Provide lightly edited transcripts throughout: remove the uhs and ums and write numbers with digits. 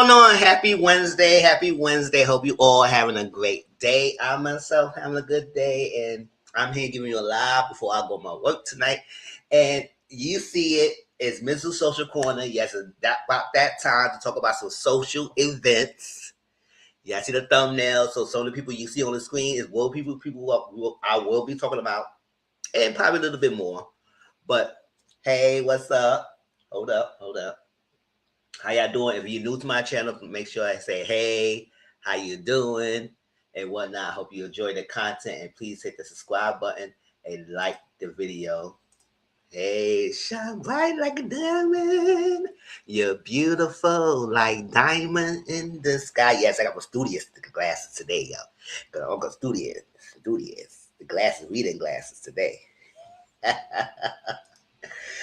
going on? Happy Wednesday. Happy Wednesday. Hope you all having a great day. I myself having a good day, and I'm here giving you a live before I go to my work tonight. And you see it. It's Mrs. Social Corner. Yes, it's about that time to talk about some social events. Yeah, I see the thumbnail. So some of the people you see on the screen is people I will be talking about, and probably a little bit more. But hey, what's up? Hold up. How y'all doing? If you're new to my channel, make sure I say, hey, how you doing? And whatnot. I hope you enjoy the content. And please hit the subscribe button and like the video. Hey, shine bright like a diamond. You're beautiful like diamond in the sky. Yes, I got my studious glasses today, y'all. I got studious. The glasses, reading glasses today.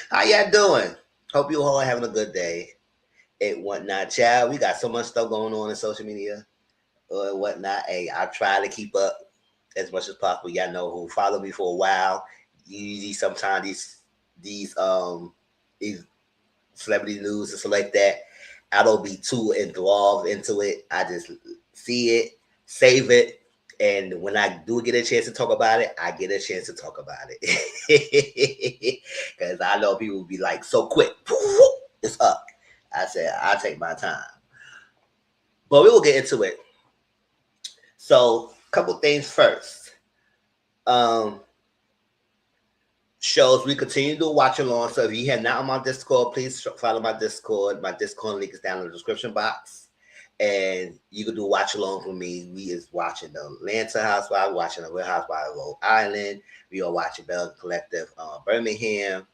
How y'all doing? Hope you all having a good day. And whatnot, child. We got so much stuff going on in social media or whatnot. Hey, I try to keep up as much as possible. Y'all know who follow me for a while. Usually, sometimes these celebrity news and stuff like that, I don't be too involved into it. I just see it, save it, and when I do get a chance to talk about it, I get a chance to talk about it. Because I know people will be like, so quick, it's up. I said, I'll take my time. But we will get into it. So, a couple things first. Shows we continue to watch along. So if you have not on my Discord, please follow my Discord. My Discord link is down in the description box. And you can do watch along with me. We is watching the Atlanta Housewives, watching the Real Housewives of Rhode Island. We are watching Bell Collective Birmingham.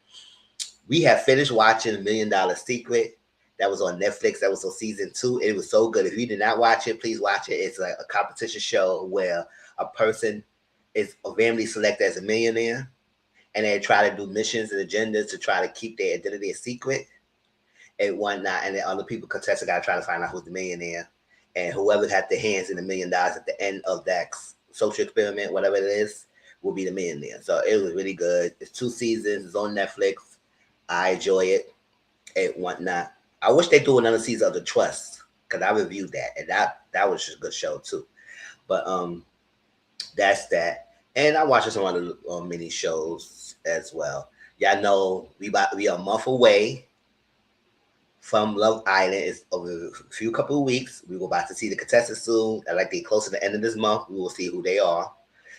We have finished watching $1 Million Secret. That was on Netflix. That was on season 2. It was so good. If you did not watch it, please watch it. It's like a competition show where a person is randomly selected as a millionaire, and they try to do missions and agendas to try to keep their identity a secret and whatnot. And then other people, contestants, got to try to find out who's the millionaire. And whoever had their hands in $1 million at the end of that social experiment, whatever it is, will be the millionaire. So it was really good. It's 2 seasons. It's on Netflix. I enjoy it and whatnot. I wish they do another season of The Trust, because I reviewed that, and that was just a good show too. But that's that. And I watched some other mini shows as well. Y'all know we are a month away from Love Island. It's over a couple of weeks. We will about to see the contestants soon. Like they close to the end of this month, we will see who they are.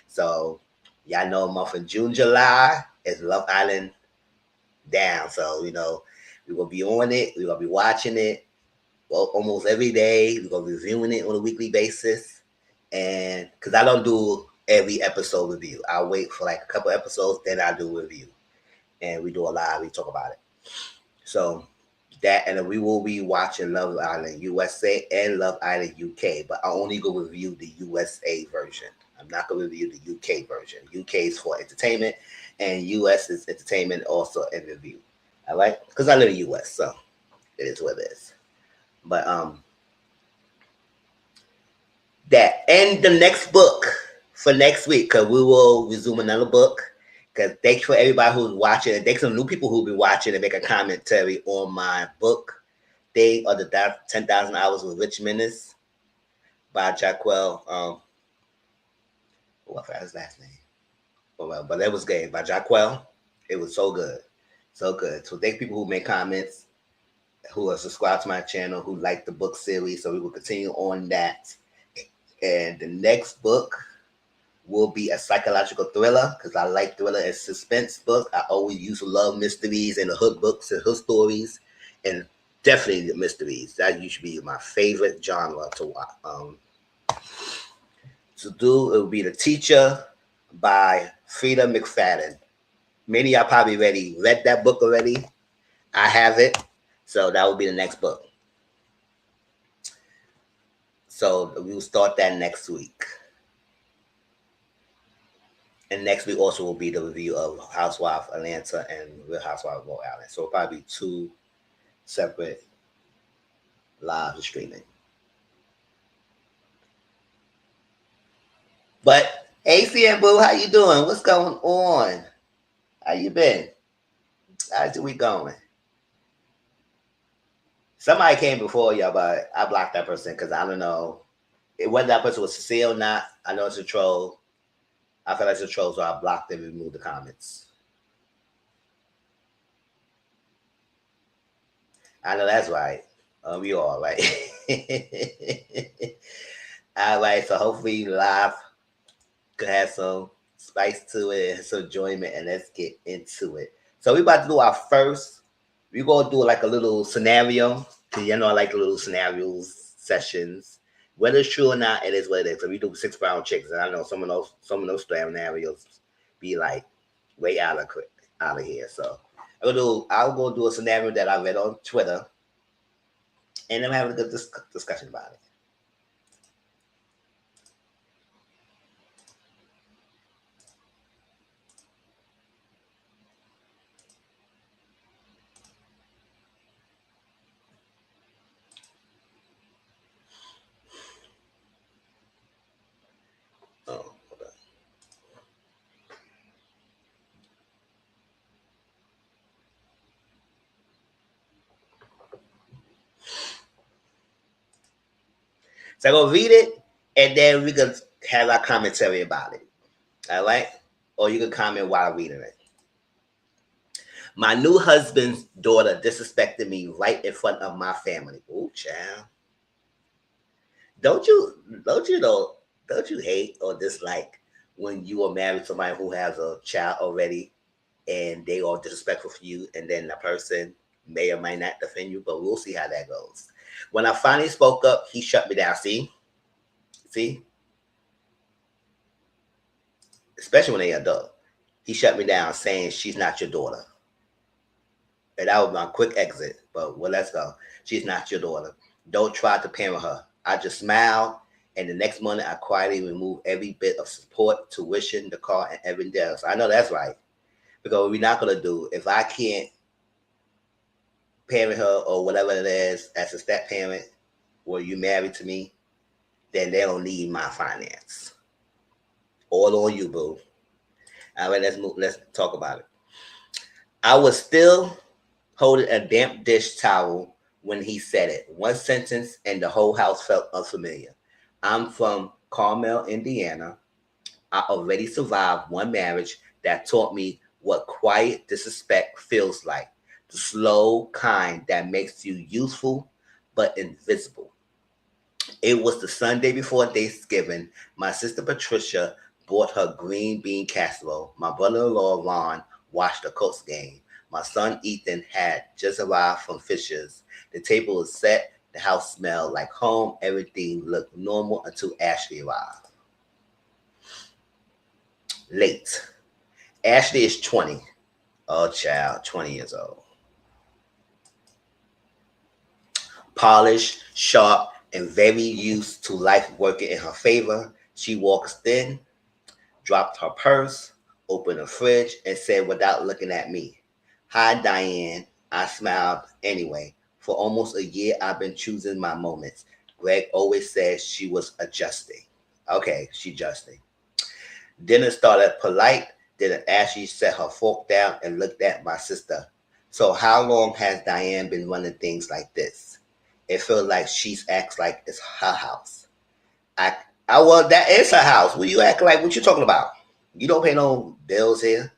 So y'all know a month in June, July is Love Island down. So we're gonna be on it. We're gonna be watching it almost every day. We're gonna be reviewing it on a weekly basis. And because I don't do every episode review, I'll wait for like a couple episodes, then I'll do a review. And we do a live, we talk about it. So that, and then we will be watching Love Island USA and Love Island UK, but I only go review the USA version. I'm not gonna review the UK version. UK is for entertainment, and US is entertainment also and review. All right, because I live in the US, so it is what it is. But that, and the next book for next week, because we will resume another book. Because thanks for everybody who's watching, and thanks to new people who'll be watching and make a commentary on my book thing, or the 10,000 Hours with Rich Menace by Jaquel. What was his last name? But that was good by Jaquel. It was so good. So good. So thank people who make comments, who are subscribed to my channel, who like the book series. So we will continue on that. And the next book will be a psychological thriller, because I like thriller and suspense books. I always used to love mysteries and the hood books and hood stories, and definitely the mysteries. That used to be my favorite genre to watch. To do, it will be The Teacher by Frida McFadden. Many of y'all probably already read that book already. I have it. So that will be the next book. So we will start that next week. And next week also will be the review of Housewives Atlanta and Real Housewives of Rhode Island. So it'll probably be 2 separate live streaming. But hey, CM Boo, how you doing? What's going on? How you been? How's the week going? Somebody came before y'all, but I blocked that person because I don't know whether that person was sincere or not. I know it's a troll. I feel like it's a troll, so I blocked and removed the comments. I know that's right. We all right. All right, so hopefully live could have some spice to it and some enjoyment, and let's get into it. So we about to do our first. We're gonna do like a little scenario. Cause you know I like the little scenarios sessions. Whether it's true or not, it is what it is. So we do 6 pound chicks, and I know some of those scenarios be like way out of here. So I'll go do a scenario that I read on Twitter, and then have a good discussion about it. Oh, hold on. So I'm gonna read it, and then we can have our commentary about it. All right, or you can comment while reading it. My new husband's daughter disrespected me right in front of my family. Oh, child. Don't you don't you hate or dislike when you are married to somebody who has a child already and they are disrespectful for you, and then the person may or may not defend you, but we'll see how that goes. When I finally spoke up, he shut me down. See, especially when they adult, he shut me down, saying she's not your daughter, and that was my quick exit. But well, let's go. She's not your daughter. Don't try to parent her. I just smiled, and the next morning I quietly removed every bit of support, tuition, the car, and everything else. I know that's right, because what we're not gonna do if I can't parent her or whatever it is as a step parent, or you married to me, then they don't need my finance. All on you, boo. All right, let's move. Let's talk about it. I was still holding a damp dish towel when he said it. One sentence, and the whole house felt unfamiliar. I'm from Carmel, Indiana. I already survived one marriage that taught me what quiet disrespect feels like. The slow kind that makes you useful but invisible. It was the Sunday before Thanksgiving. My sister Patricia bought her green bean casserole. My brother-in-law Ron watched the Colts game. My son Ethan had just arrived from Fisher's. The table was set. The house smelled like home. Everything looked normal until Ashley arrived. Late. Ashley is 20. Oh, child, 20 years old. Polished, sharp, and very used to life working in her favor. She walks in, dropped her purse, opened the fridge, and said without looking at me, "Hi, Diane." I smiled anyway. For almost a year, I've been choosing my moments. Greg always says she was adjusting. Okay, she adjusting. Dinner started polite. Then Ashley set her fork down and looked at my sister. So how long has Diane been running things like this? It feels like she's acts like it's her house. I, well, that is her house. What you act like? What you talking about? You don't pay no bills here.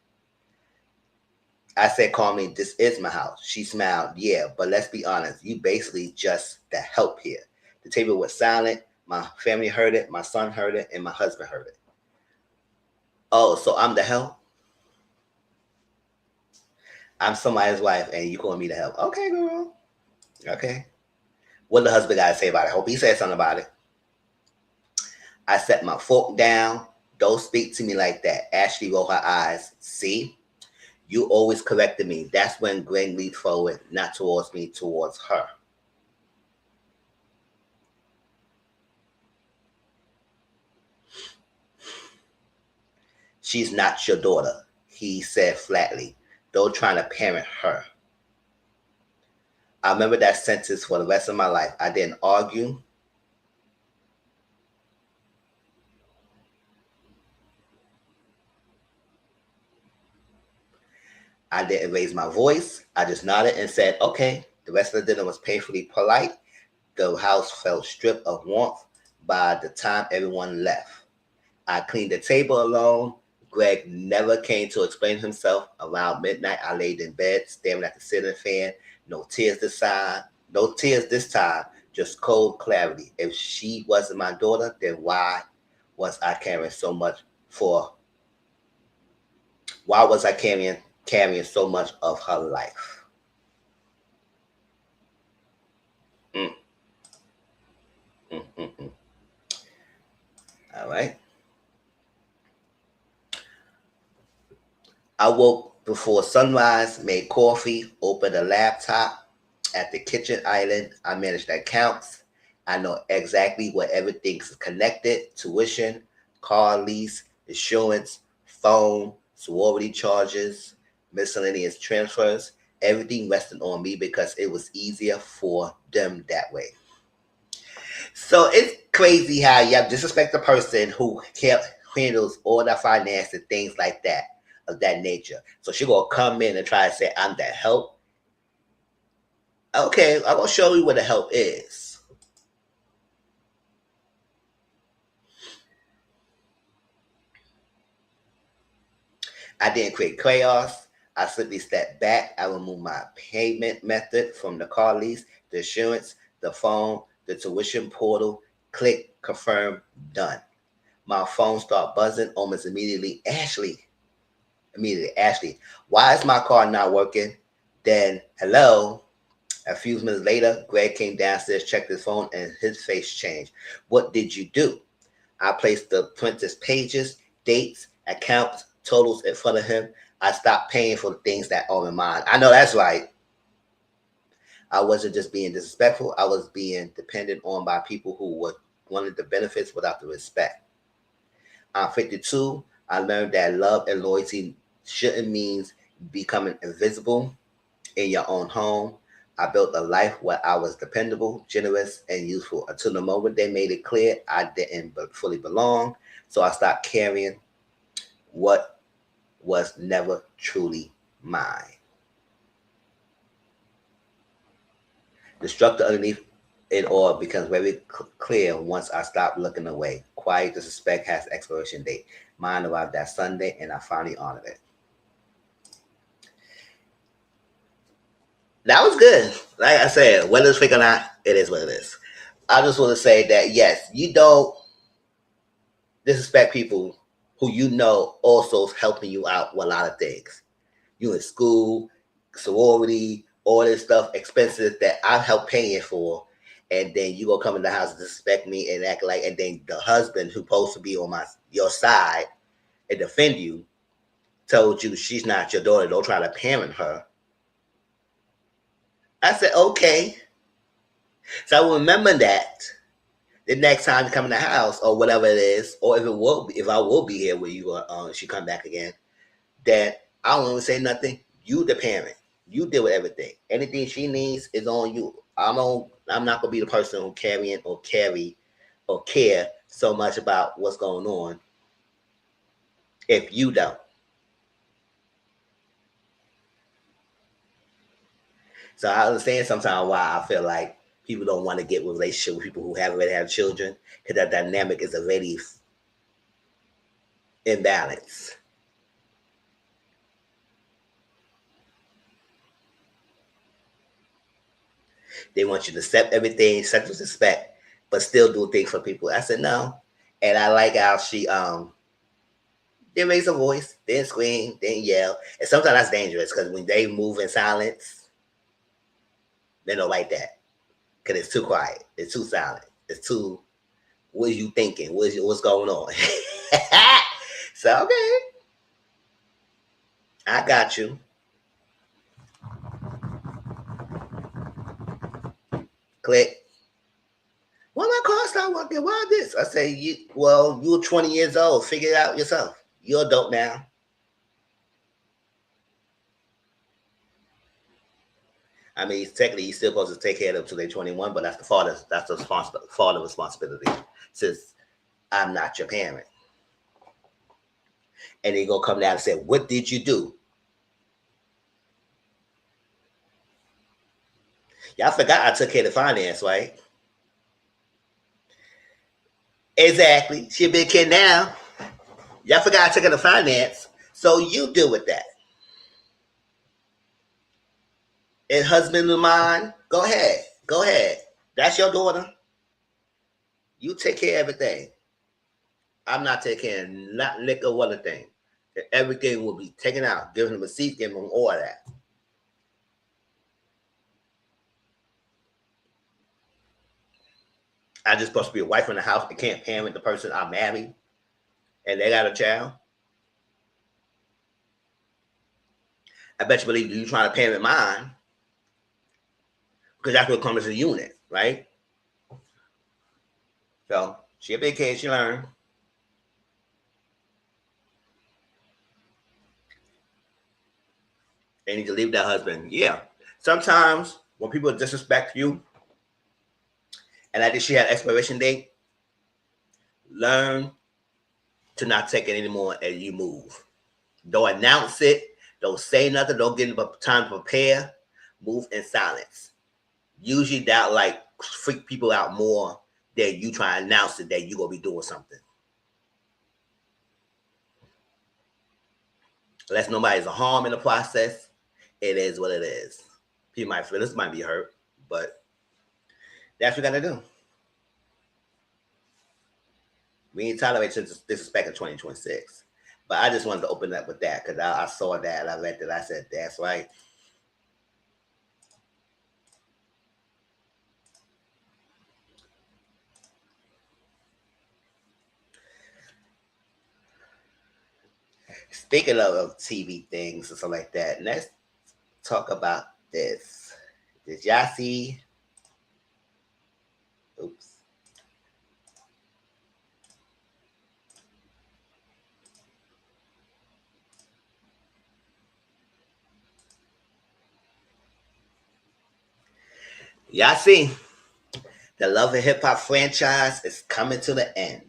I said calmly, "This is my house." She smiled. "Yeah, but let's be honest. You basically just the help here." The table was silent. My family heard it. My son heard it, and my husband heard it. Oh, so I'm the help? I'm somebody's wife, and you calling me the help? Okay, girl. Okay. What the husband got to say about it? I hope he said something about it. I set my fork down. Don't speak to me like that. Ashley rolled her eyes. See? You always corrected me. That's when Gwen leaned forward, not towards me, towards her. She's not your daughter, he said flatly. Don't try to parent her. I remember that sentence for the rest of my life. I didn't argue. I didn't raise my voice. I just nodded and said, okay. The rest of the dinner was painfully polite. The house felt stripped of warmth by the time everyone left. I cleaned the table alone. Greg never came to explain himself. Around midnight, I laid in bed, staring at the ceiling fan. No tears this time. No tears this time. Just cold clarity. If she wasn't my daughter, then why was I carrying so much for? Why was I carrying so much of her life? Mm, mm, mm, mm. All right. I woke before sunrise, made coffee, opened a laptop at the kitchen island. I managed accounts. I know exactly what everything's connected: tuition, car lease, insurance, phone, sorority charges, miscellaneous transfers. Everything rested on me because it was easier for them that way. So it's crazy how you have disrespect the person who handles all the finance and things like that of that nature. So she gonna come in and try to say I'm the help. Okay, I'm gonna show you what the help is. I didn't create chaos. I simply stepped back. I removed my payment method from the car lease, the insurance, the phone, the tuition portal. Click, confirm, done. My phone started buzzing almost immediately. Ashley, why is my car not working? Then, hello. A few minutes later, Greg came downstairs, checked his phone, and his face changed. What did you do? I placed the printer's pages, dates, accounts, totals in front of him. I stopped paying for the things that are in mine. I know that's right. I wasn't just being disrespectful. I was being dependent on by people who wanted the benefits without the respect. I'm 52. I learned that love and loyalty shouldn't mean becoming invisible in your own home. I built a life where I was dependable, generous, and useful until the moment they made it clear I didn't fully belong. So I stopped carrying what was never truly mine. The structure underneath it all becomes very clear once I stop looking away. Quiet disrespect has expiration date. Mine arrived that Sunday, and I finally honored it. That was good. Like I said, whether it's fake or not, it is what it is. I just want to say that yes, you don't disrespect people who you know also is helping you out with a lot of things. You in school, sorority, all this stuff, expenses that I've helped paying for, and then you gonna come in the house and disrespect me and act like, and then the husband who's supposed to be on your side and defend you told you she's not your daughter. Don't try to parent her. I said okay, so I will remember that the next time you come in the house or whatever it is, or if I will be here when you she come back again, that I won't even say nothing. You the parent. You deal with everything. Anything she needs is on you. I'm not gonna be the person who carry or care so much about what's going on if you don't. So I understand sometimes why I feel like people don't want to get with relationship with people who have already had children, because that dynamic is already imbalanced. They want you to accept everything, accept respect, but still do things for people. I said no. And I like how she didn't raise her voice, didn't scream, didn't yell. And sometimes that's dangerous because when they move in silence, they don't like that. Because it's too quiet. It's too silent. It's too, what are you thinking? What's going on? So okay, I got you. Click. Why my car start working? Why this? I say, you're 20 years old. Figure it out yourself. You're adult now. I mean, technically, you're still supposed to take care of them until they're 21, but that's the father responsibility. Since I'm not your parent, and they gonna come down and say, "What did you do?" Y'all forgot I took care of the finance, right? Exactly. She a big kid now. Y'all forgot I took care of the finance. So you deal with that. And husband of mine, go ahead. Go ahead. That's your daughter. You take care of everything. I'm not taking care of not lick or one thing. Everything will be taken out. Giving him a seat, giving him all that. I just supposed to be a wife in the house. I can't parent the person I married, and they got a child. I bet you believe you trying to parent mine, because that's what comes as a unit, right? So she a big kid. She learned. They need to leave that husband. Yeah. Sometimes when people disrespect you, and I think she had expiration date, learn to not take it anymore and you move. Don't announce it. Don't say nothing. Don't give them time to prepare. Move in silence. Usually that like freak people out more than you try to announce it that you're going to be doing something. Unless nobody's a harm in the process, it is what it is. People might feel this might be hurt, but that's what we got to do. We ain't tolerate disrespect in 2026. But I just wanted to open up with that because I saw that and I read that. I said, that's right. Speaking of TV things and stuff like that, let's talk about this. Did y'all see? Oops. Y'all see? The Love and Hip Hop franchise is coming to the end.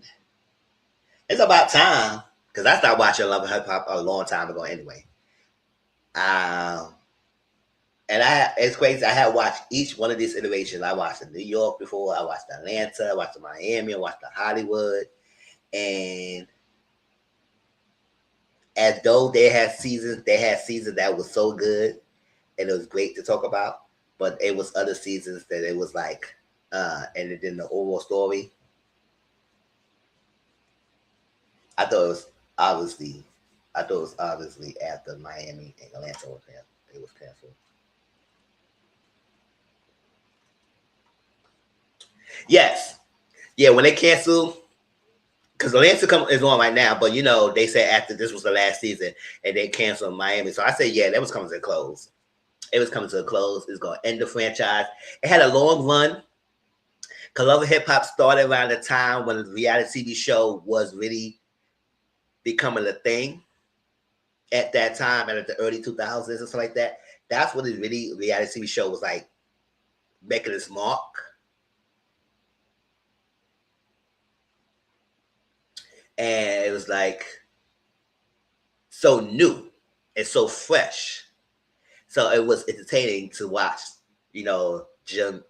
It's about time because I started watching Love and Hip Hop a long time ago anyway. And it's crazy. I had watched each one of these iterations. I watched in New York before. I watched Atlanta. I watched Miami. I watched Hollywood. And as though they had seasons that was so good and it was great to talk about. But it was other seasons that it was like, and it didn't the overall story. I thought it was obviously after Miami and Atlanta it was canceled. Yes. Yeah, when they cancel, because Atlanta is on right now, but you know, they said after this was the last season and they canceled Miami. So I said, yeah, that was coming to a close. It was coming to a close. It's going to end the franchise. It had a long run. Because Love and Hip Hop started around the time when the reality TV show was really becoming a thing. At that time, and at the early 2000s and stuff like that. That's when the really reality TV show was like making its mark. And it was like so new and so fresh. So it was entertaining to watch, you know, Jim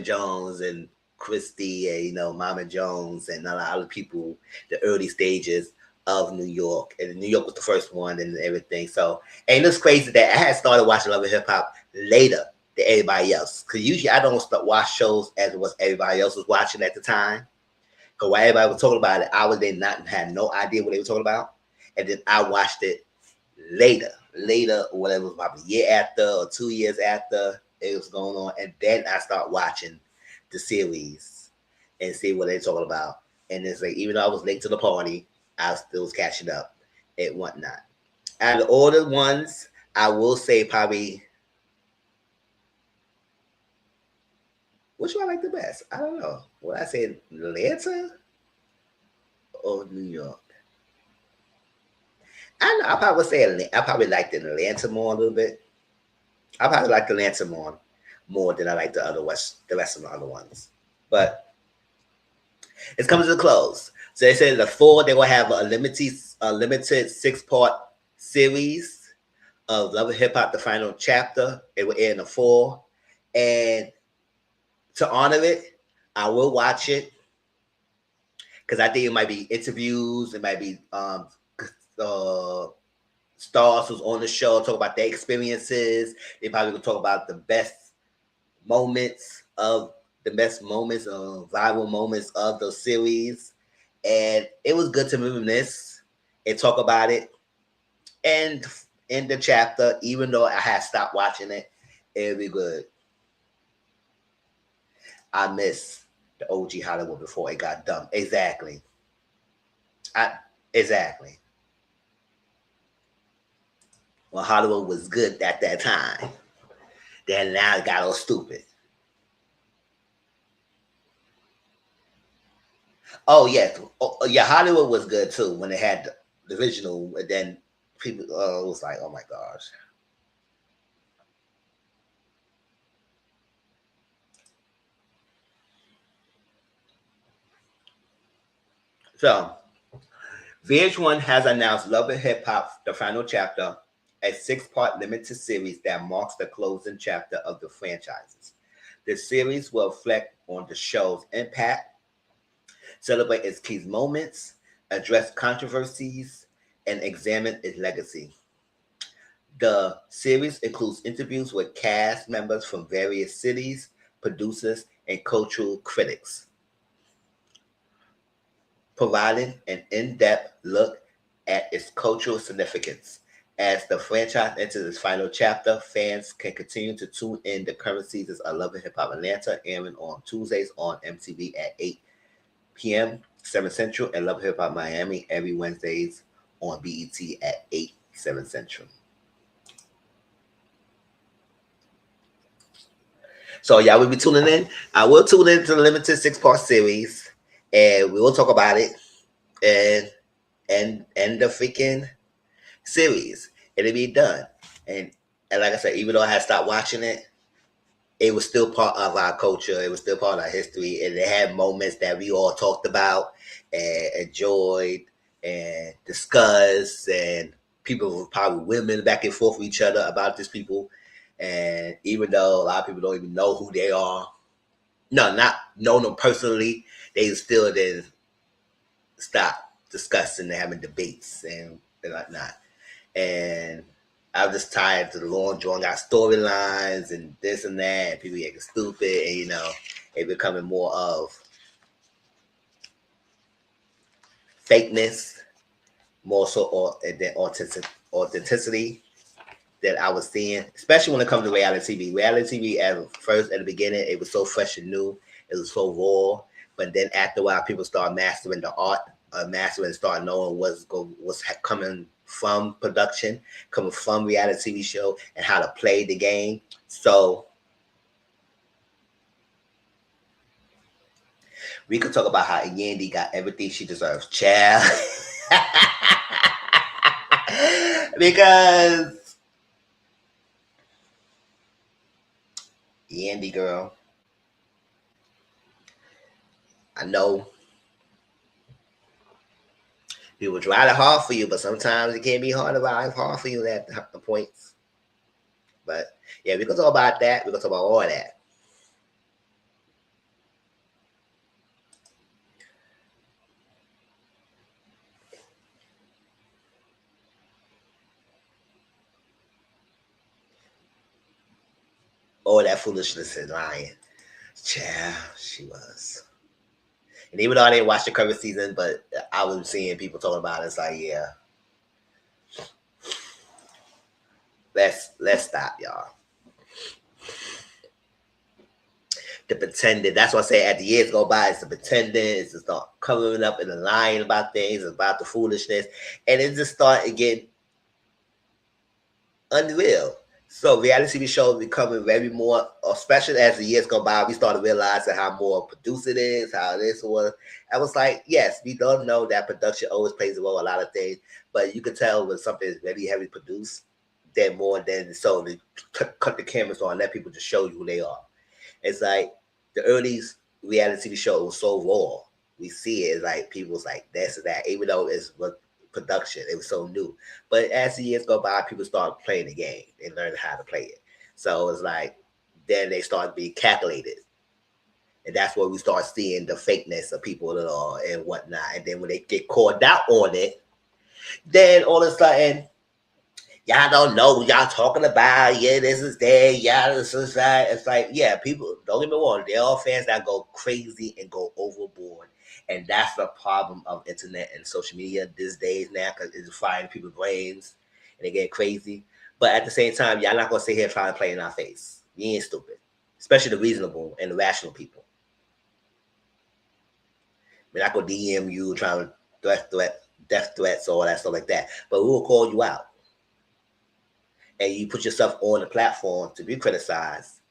Jones and Christy and, you know, Mama Jones and a lot of people, the early stages of New York. And New York was the first one and everything. So, and it's crazy that I had started watching Love and Hip Hop later than everybody else. Because usually I don't watch shows as it was everybody else was watching at the time. Because while everybody was talking about it, I was then not had no idea what they were talking about. And then I watched it later, or whatever, it was probably a year after or 2 years after it was going on. And then I start watching the series and see what they're talking about. And it's like, even though I was late to the party, I still was catching up and whatnot. Out of all the ones, I will say probably, which one I like the best? I don't know. Would I say Atlanta or New York? I know. I probably would say I probably liked Atlanta more a little bit. I probably like Atlanta more than I like the rest of the other ones. But it's coming to the close. So they said the 4, they will have a limited 6-part series of Love and Hip Hop, the final chapter. It will air in the 4. And to honor it, I will watch it because I think it might be interviews, it might be uh, stars who's on the show talk about their experiences. They probably will talk about moments of viral moments of the series. And it was good to reminisce and talk about it. And in the chapter, even though I had stopped watching it, it'll be good. I miss the OG Hollywood before it got dumb. Exactly. Exactly. Well, Hollywood was good at that time. Then now it got all stupid. Oh yeah, yeah. Hollywood was good too when it had the original. And then people was like, "Oh my gosh." So VH1 has announced Love and Hip Hop: The Final Chapter, a six-part limited series that marks the closing chapter of the franchises. The series will reflect on the show's impact, celebrate its key moments, address controversies, and examine its legacy. The series includes interviews with cast members from various cities, producers, and cultural critics, providing an in-depth look at its cultural significance. As the franchise enters its final chapter, fans can continue to tune in the current seasons of Love and Hip Hop Atlanta, airing on Tuesdays on MTV at 8 p.m. 7 Central, and Love and Hip Hop Miami every Wednesdays on BET at 8, 7 Central. So y'all will be tuning in. I will tune in to the limited six-part series, and we will talk about it and the freaking series. It'll be done. And like I said, even though I had stopped watching it, it was still part of our culture. It was still part of our history, and it had moments that we all talked about and enjoyed and discussed, and people were probably women back and forth with each other about these people. And even though a lot of people don't even know who they are, no, not know them personally, they still didn't stop discussing and having debates and whatnot. And I was just tired of the long drawn out storylines and this and that, and people getting stupid, and it becoming more of fakeness, more so than authenticity that I was seeing, especially when it comes to reality TV. Reality TV at the beginning, it was so fresh and new, it was so raw. But then after a while, people start mastering the art, mastering and start knowing what's coming from production, coming from reality TV show, and how to play the game. So we could talk about how Yandy got everything she deserves, child. Because Yandy girl, I know people try to hard for you, but sometimes it can be hard for you at the points. But yeah, we can talk about that. We can talk about all that. All that foolishness and lying. Child, she was. And even though I didn't watch the current season, but I was seeing people talking about it. It's like, yeah, let's stop, y'all. The pretending. That's what I say. As the years go by, it's the pretending. It's just start covering up and lying about things, about the foolishness, and it just started getting unreal. So reality TV shows becoming very more, especially as the years go by, we started realizing how more produced it is, how this was. I was like, yes, we don't know that production always plays a role in a lot of things, but you can tell when something is very heavy produced, then more than so they cut the cameras on and let people just show you who they are. It's like the early reality TV show was so raw. We see it, it's like people's like this and that, even though it's what production, it was so new. But as the years go by, people start playing the game. They learn how to play it. So it's like then they start being calculated. And that's where we start seeing the fakeness of people and whatnot. And then when they get caught out on it, then all of a sudden, y'all don't know what y'all talking about. Yeah, this is there. Yeah, this is that. It's like, yeah, people, don't get me wrong, they're all fans that go crazy and go overboard. And that's the problem of internet and social media these days now, because it's frying people's brains and they get crazy. But at the same time, y'all not going to sit here trying to play in our face. You ain't stupid, especially the reasonable and the rational people. We're not going to DM you trying to death threats, or all that stuff like that. But we will call you out. And you put yourself on the platform to be criticized.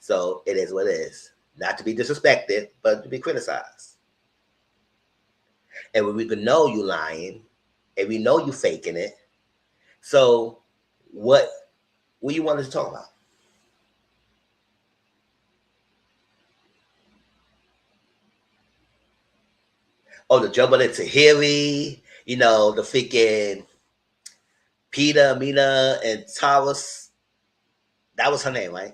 So it is what it is. Not to be disrespected, but to be criticized. And when we can know you lying, and we know you faking it, so what you want us to talk about? Oh, the Jumbo to Tahiri, the freaking Peter, Mina, and Tawas. That was her name, right?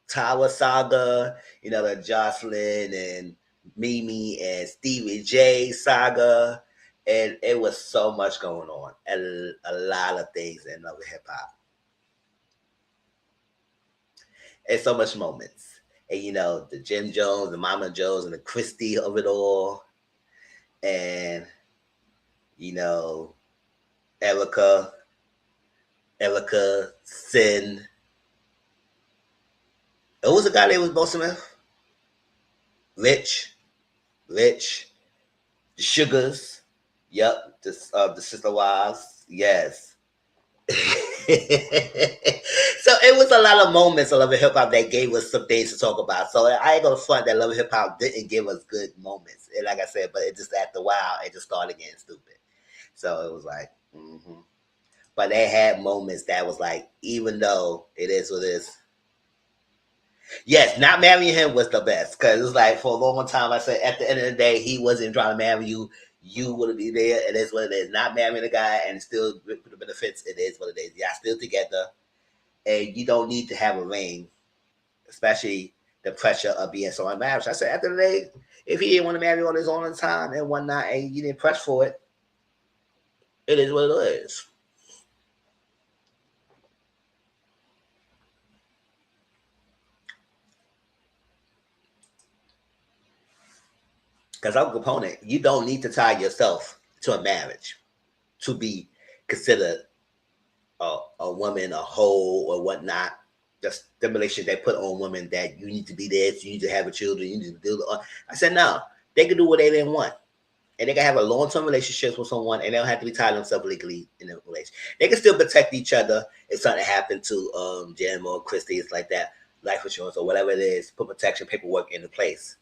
Tawa saga, the Joseline and Mimi and Stevie J saga. And it was so much going on. And a lot of things in Love and Hip Hop. And so much moments. And the Jim Jones, the Mama Jones, and the Christie of it all. And Erica, Sin. Who was the guy that was Bo Smith? Rich, the Sugars. Yep, the Sister Wives. Yes. So it was a lot of moments of Love and Hip Hop that gave us some things to talk about. So I ain't gonna front that Love and Hip Hop didn't give us good moments. And like I said, but it just after a while it just started getting stupid. So it was like, but they had moments that was like, even though it is what it is. Yes, not marrying him was the best, because it was like for a long time I said at the end of the day he wasn't trying to marry you. You wouldn't be there. It is what it is. Not marrying a guy and still with the benefits. It is what it is. Y'all still together, and you don't need to have a ring, especially the pressure of being so in marriage. I said at the end of the day, if he didn't want to marry on his own time and whatnot, and you didn't press for it, it is what it is. Because I'm a component. You don't need to tie yourself to a marriage to be considered a woman, a hoe, or whatnot. The stimulation they put on women that you need to be there, you need to have a children, you need to do. I said no. They can do what they didn't want, and they can have a long-term relationship with someone, and they don't have to be tied themselves legally in a relationship. They can still protect each other if something happened to Jen or Christy, it's like that, life insurance or whatever it is. Put protection paperwork into place,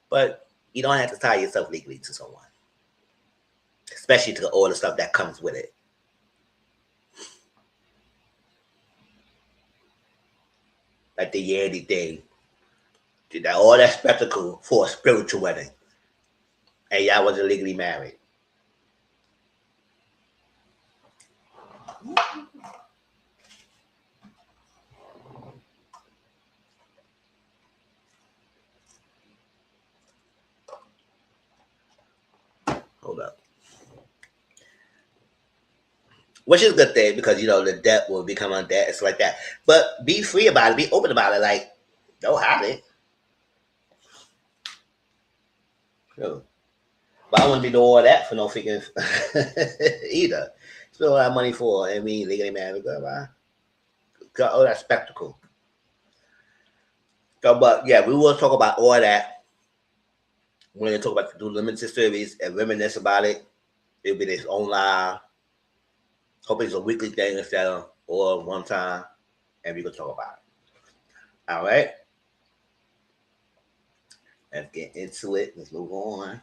but you don't have to tie yourself legally to someone, especially to all the stuff that comes with it. Like the Yandy thing, did that all that spectacle for a spiritual wedding, and y'all wasn't legally married. Hold up. Which is a good thing, because the debt will become undebt. It's like that. But be free about it. Be open about it. Like, don't hide it. Sure. But I wouldn't be doing all that for no freaking either. Spend all that money for, and me legally married. Got all that spectacle. So, but yeah, we will talk about all that when they talk about the limited series and reminisce about it. It'll be its own live. Hope it's a weekly thing instead of or one time, and we can talk about it. All right. Let's get into it. Let's move on.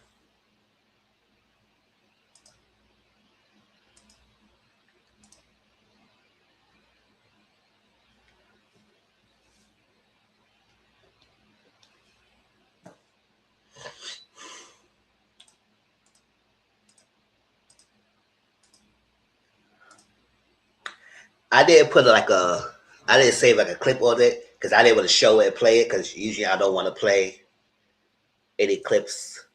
I didn't put I didn't save like a clip of it, because I didn't want to show it and play it because usually I don't want to play any clips,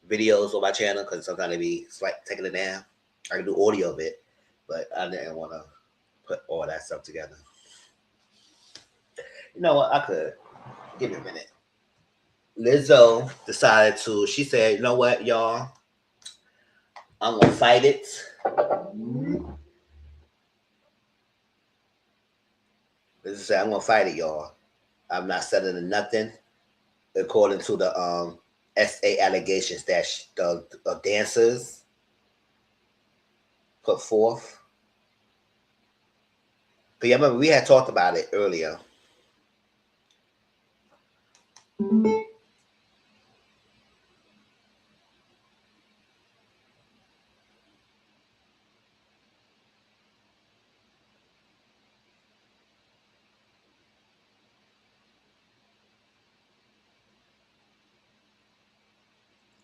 videos on my channel because sometimes they be like taking it down. I can do audio of it, but I didn't want to put all that stuff together. You know what? I could. Give me a minute. Lizzo decided to, she said, you know what, y'all? I'm going to fight it. Lizzo said, I'm going to fight it, y'all. I'm not settling nothing. According to the SA allegations that the dancers put forth. But yeah, remember, we had talked about it earlier.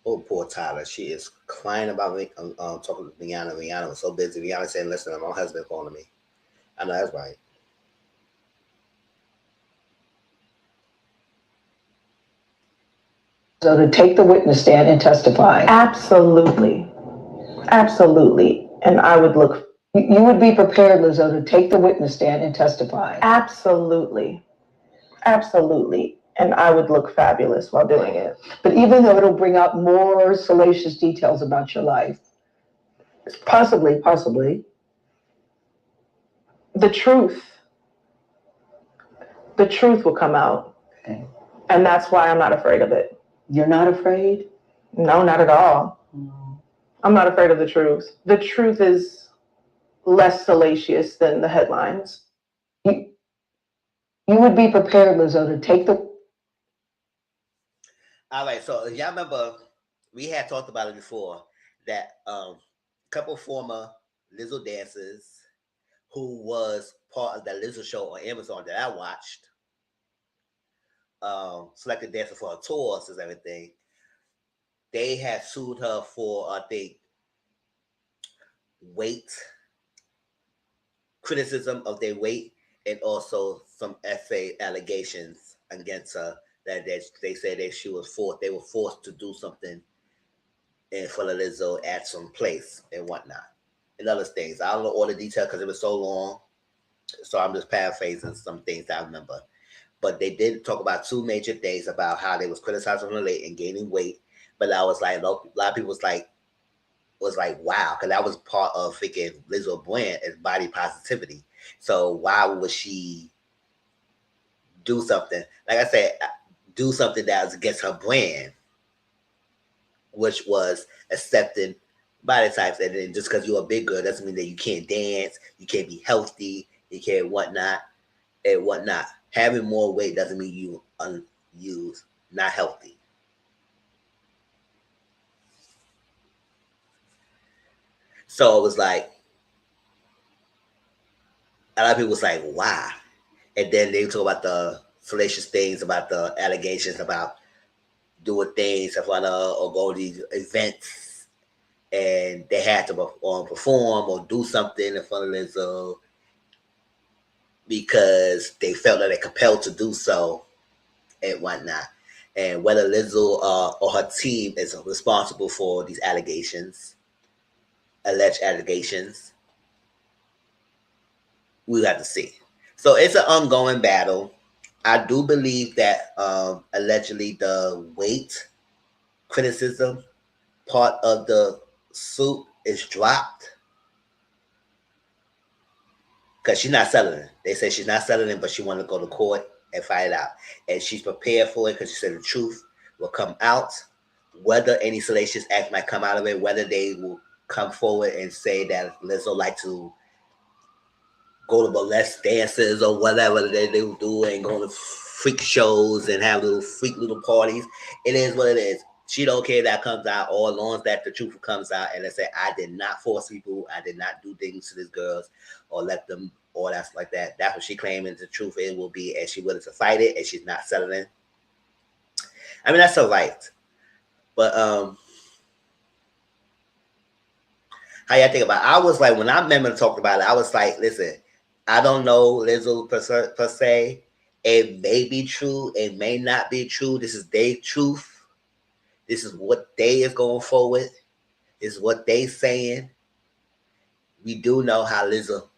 Oh, poor Tyler. She is crying about me. Talking to Rihanna. Rihanna was so busy. Rihanna saying, listen, my husband calling me. I know that's right. So to take the witness stand and testify. Absolutely. Absolutely. And I would look, you would be prepared, Lizzo, to take the witness stand and testify. Absolutely. Absolutely. And I would look fabulous while doing it. But even though it'll bring out more salacious details about your life, possibly, the truth will come out. Okay. And that's why I'm not afraid of it. You're not afraid? No, not at all. No. I'm not afraid of the truth. The truth is less salacious than the headlines. You would be prepared, Lizzo, to take the... All right, so y'all remember we had talked about it before that couple former Lizzo dancers who was part of that Lizzo show on Amazon that I watched, selected dancer for her tours and everything. They had sued her for, I think, weight, criticism of their weight, and also some SA allegations against her that they said that they were forced to do something in front of Lizzo at some place and whatnot, and other things. I don't know all the details because it was so long, so I'm just paraphrasing some things I remember. But they did talk about two major things about how they was criticizing her and gaining weight. But I was like, a lot of people was like, wow, because that was part of freaking Lizzo brand as body positivity. So why would she do something? Like I said, do something that was against her brand, which was accepting body types. And then just because you're a big girl doesn't mean that you can't dance, you can't be healthy, you can't whatnot and whatnot. Having more weight doesn't mean you not healthy. So it was like, a lot of people was like, why? And then they talk about the salacious things, about the allegations about doing things in front of or go to these events, and they had to perform or do something in front of Lizzo because they felt that they're compelled to do so and whatnot. And whether Lizzo or her team is responsible for these alleged allegations, we'll have to see. So it's an ongoing battle. I do believe that allegedly the weight criticism part of the suit is dropped because she's not selling it. They say she's not selling it, but she wanted to go to court and fight it out. And she's prepared for it because she said the truth will come out. Whether any salacious act might come out of it, whether they will come forward and say that Lizzo like to go to molest dancers or whatever they will do and go to freak shows and have little parties. It is what it is. She don't care if that comes out, or as long as that the truth comes out and they say, I did not force people, I did not do things to these girls or let them, or that's like that. That's what she claiming the truth it will be, and she willing to fight it, and she's not settling. I mean, that's her right. But how y'all think about it? I was like, when I remember talking about it, I was like, listen, I don't know Lizzo per se, It may be true, it may not be true. This is their truth. This is what they is going forward. This is what they saying. We do know how Lizzo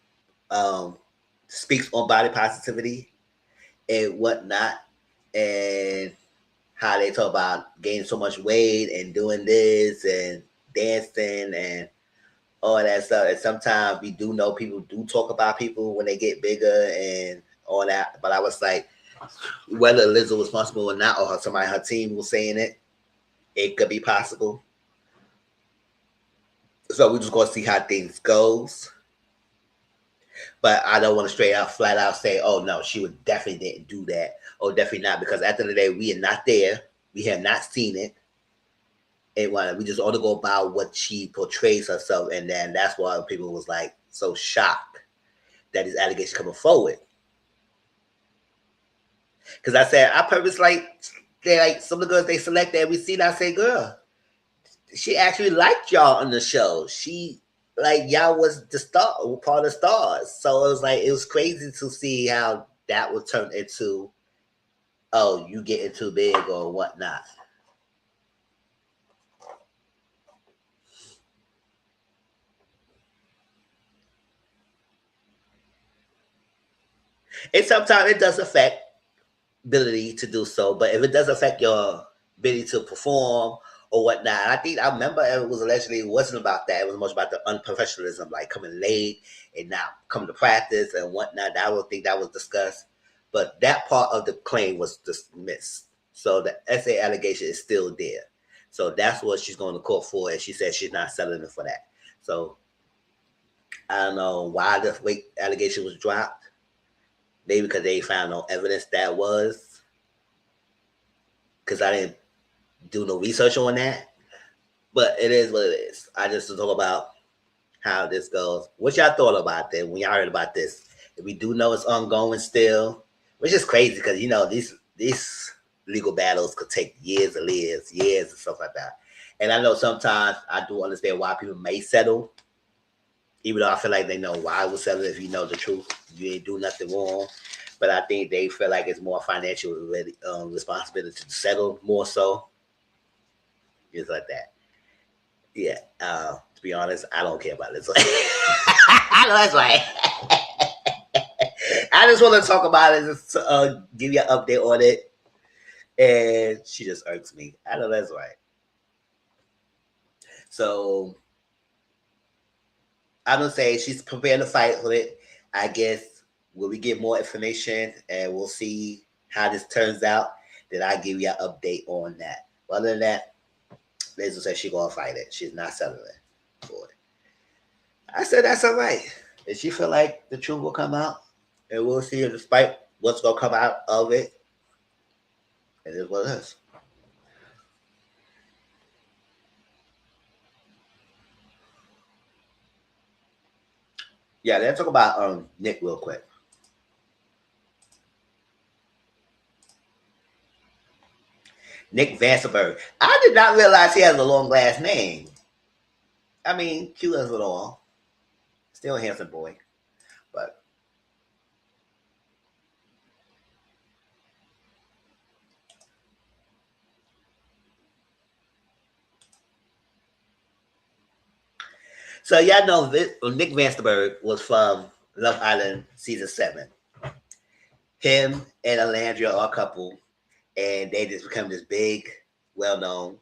speaks on body positivity and whatnot, and how they talk about gaining so much weight and doing this and dancing and all that stuff. And sometimes we do know people do talk about people when they get bigger and all that. But I was like, whether Lizzo was responsible or not, or somebody her team was saying it, it could be possible. So we're just gonna see how things goes. But I don't want to straight out, flat out say, oh no, she would definitely didn't do that, or definitely not, because at the end of the day, we are not there. We have not seen it. And we just ought to go about what she portrays herself, and then that's why people was like so shocked that these allegations coming forward. Because I said I purpose they like some of the girls they selected. We see that, I say, girl, she actually liked y'all on the show. She like y'all was the star, part of the stars. So it was crazy to see how that would turn into, oh, you getting too big or whatnot. And sometimes it does affect ability to do so, but if it does affect your ability to perform or whatnot, I remember it was allegedly, it wasn't about that. It was much about the unprofessionalism, like coming late and not coming to practice and whatnot. I don't think that was discussed, but that part of the claim was dismissed. So the SA allegation is still there. So that's what she's going to court for, and she said she's not settling it for that. So I don't know why the weight allegation was dropped. Maybe because they found no evidence that was. Because I didn't do no research on that. But it is what it is. I just to talk about how this goes. What y'all thought about that when y'all heard about this? If we do know it's ongoing still, which is crazy because these legal battles could take years and stuff like that. And I know sometimes I do understand why people may settle, even though I feel like they know why we'll settle if you know the truth. You ain't do nothing wrong. But I think they feel like it's more financial responsibility to settle more so. Just like that. Yeah. To be honest, I don't care about this. I know that's right. I just want to talk about it, just to give you an update on it. And she just irks me. I know that's right. So I'm gonna say she's preparing to fight with it. I guess when we get more information and we'll see how this turns out, then I'll give you an update on that. But other than that, Lizzo said she's gonna fight it. She's not settling for it. I said that's all right. If she feel like the truth will come out, and we'll see despite what's gonna come out of it, it is what it is. Yeah, let's talk about Nick real quick. Nick Vanceberg. I did not realize he has a long last name. I mean, cute as it all. Still a handsome boy. But so y'all know Nick Vanceberg was from Love Island season 7. Him and Alandria are a couple, and they just become this big, well-known,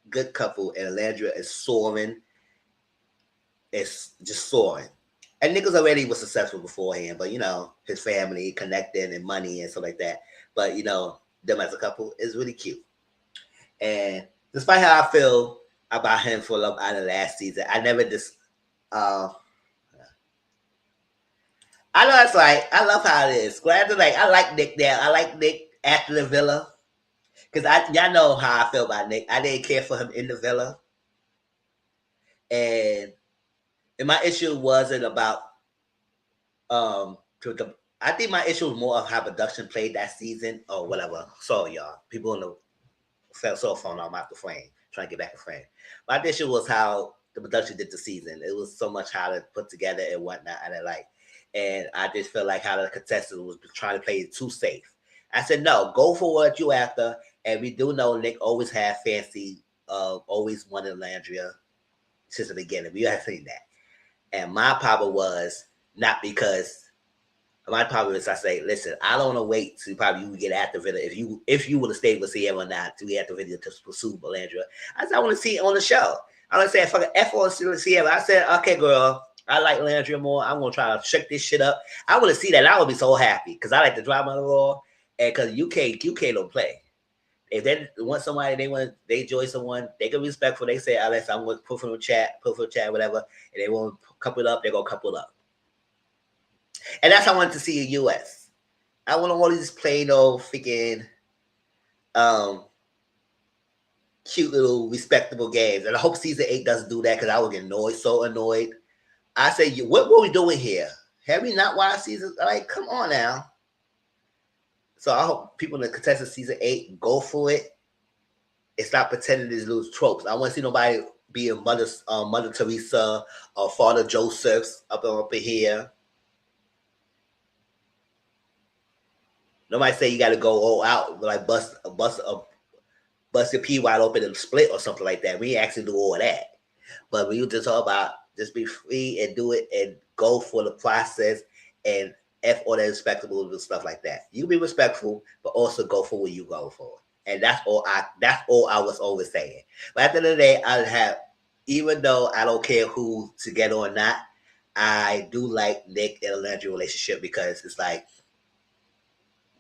good couple. And Alandria is soaring. It's just soaring. And Nick was already was successful beforehand, but his family connected and money and stuff like that. But them as a couple is really cute. And despite how I feel about him for Love Island last season, I never just I know that's right. I love how it is. Glad to I like Nick there. I like Nick after the villa. Cause y'all know how I feel about Nick. I didn't care for him in the villa. And my issue wasn't about I think my issue was more of how production played that season or whatever. Sorry, y'all. People in the cell phone, I'm out the frame, trying to get back in frame. My issue was how the production did the season. It was so much how to put together and whatnot. And And I just felt like how the contestant was trying to play it too safe. I said, no, go for what you after. And we do know Nick always had fancy, always wanted Landria since the beginning. We have seen that. And my problem was not because my problem is I say, listen, I don't want to wait to probably you get at the video. If you would have stayed with Sierra or not to get at the video to pursue Melandria. I said, I want to see it on the show. I don't say fucking F on Sierra. I said, okay, girl, I like Landria more. I'm gonna try to shake this shit up. I want to see that. I would be so happy because I like the drama of the law, and because UK don't play. If they want somebody, they enjoy someone, they can respectful. They say, Alex, I'm gonna put for the chat, whatever, and they want to couple it up, they're gonna couple it up. And that's how I wanted to see in US. I want all these plain old freaking cute little respectable games. And I hope season 8 doesn't do that because I would get so annoyed. I say, what were we doing here? Have we not watched season? Like, come on now. So I hope people in the contestant season 8 go for it and stop pretending these little tropes. I want to see nobody being Mother Teresa or Father Joseph's up in here. Nobody say you got to go all out, like bust your pee wide open and split or something like that. We actually do all that. But we just talk about just be free and do it and go for the process and F all that respectable and stuff like that. You can be respectful, but also go for what you go for. And that's all I was always saying. But at the end of the day, I have, even though I don't care who together or not, I do like Nick and Landry relationship because it's like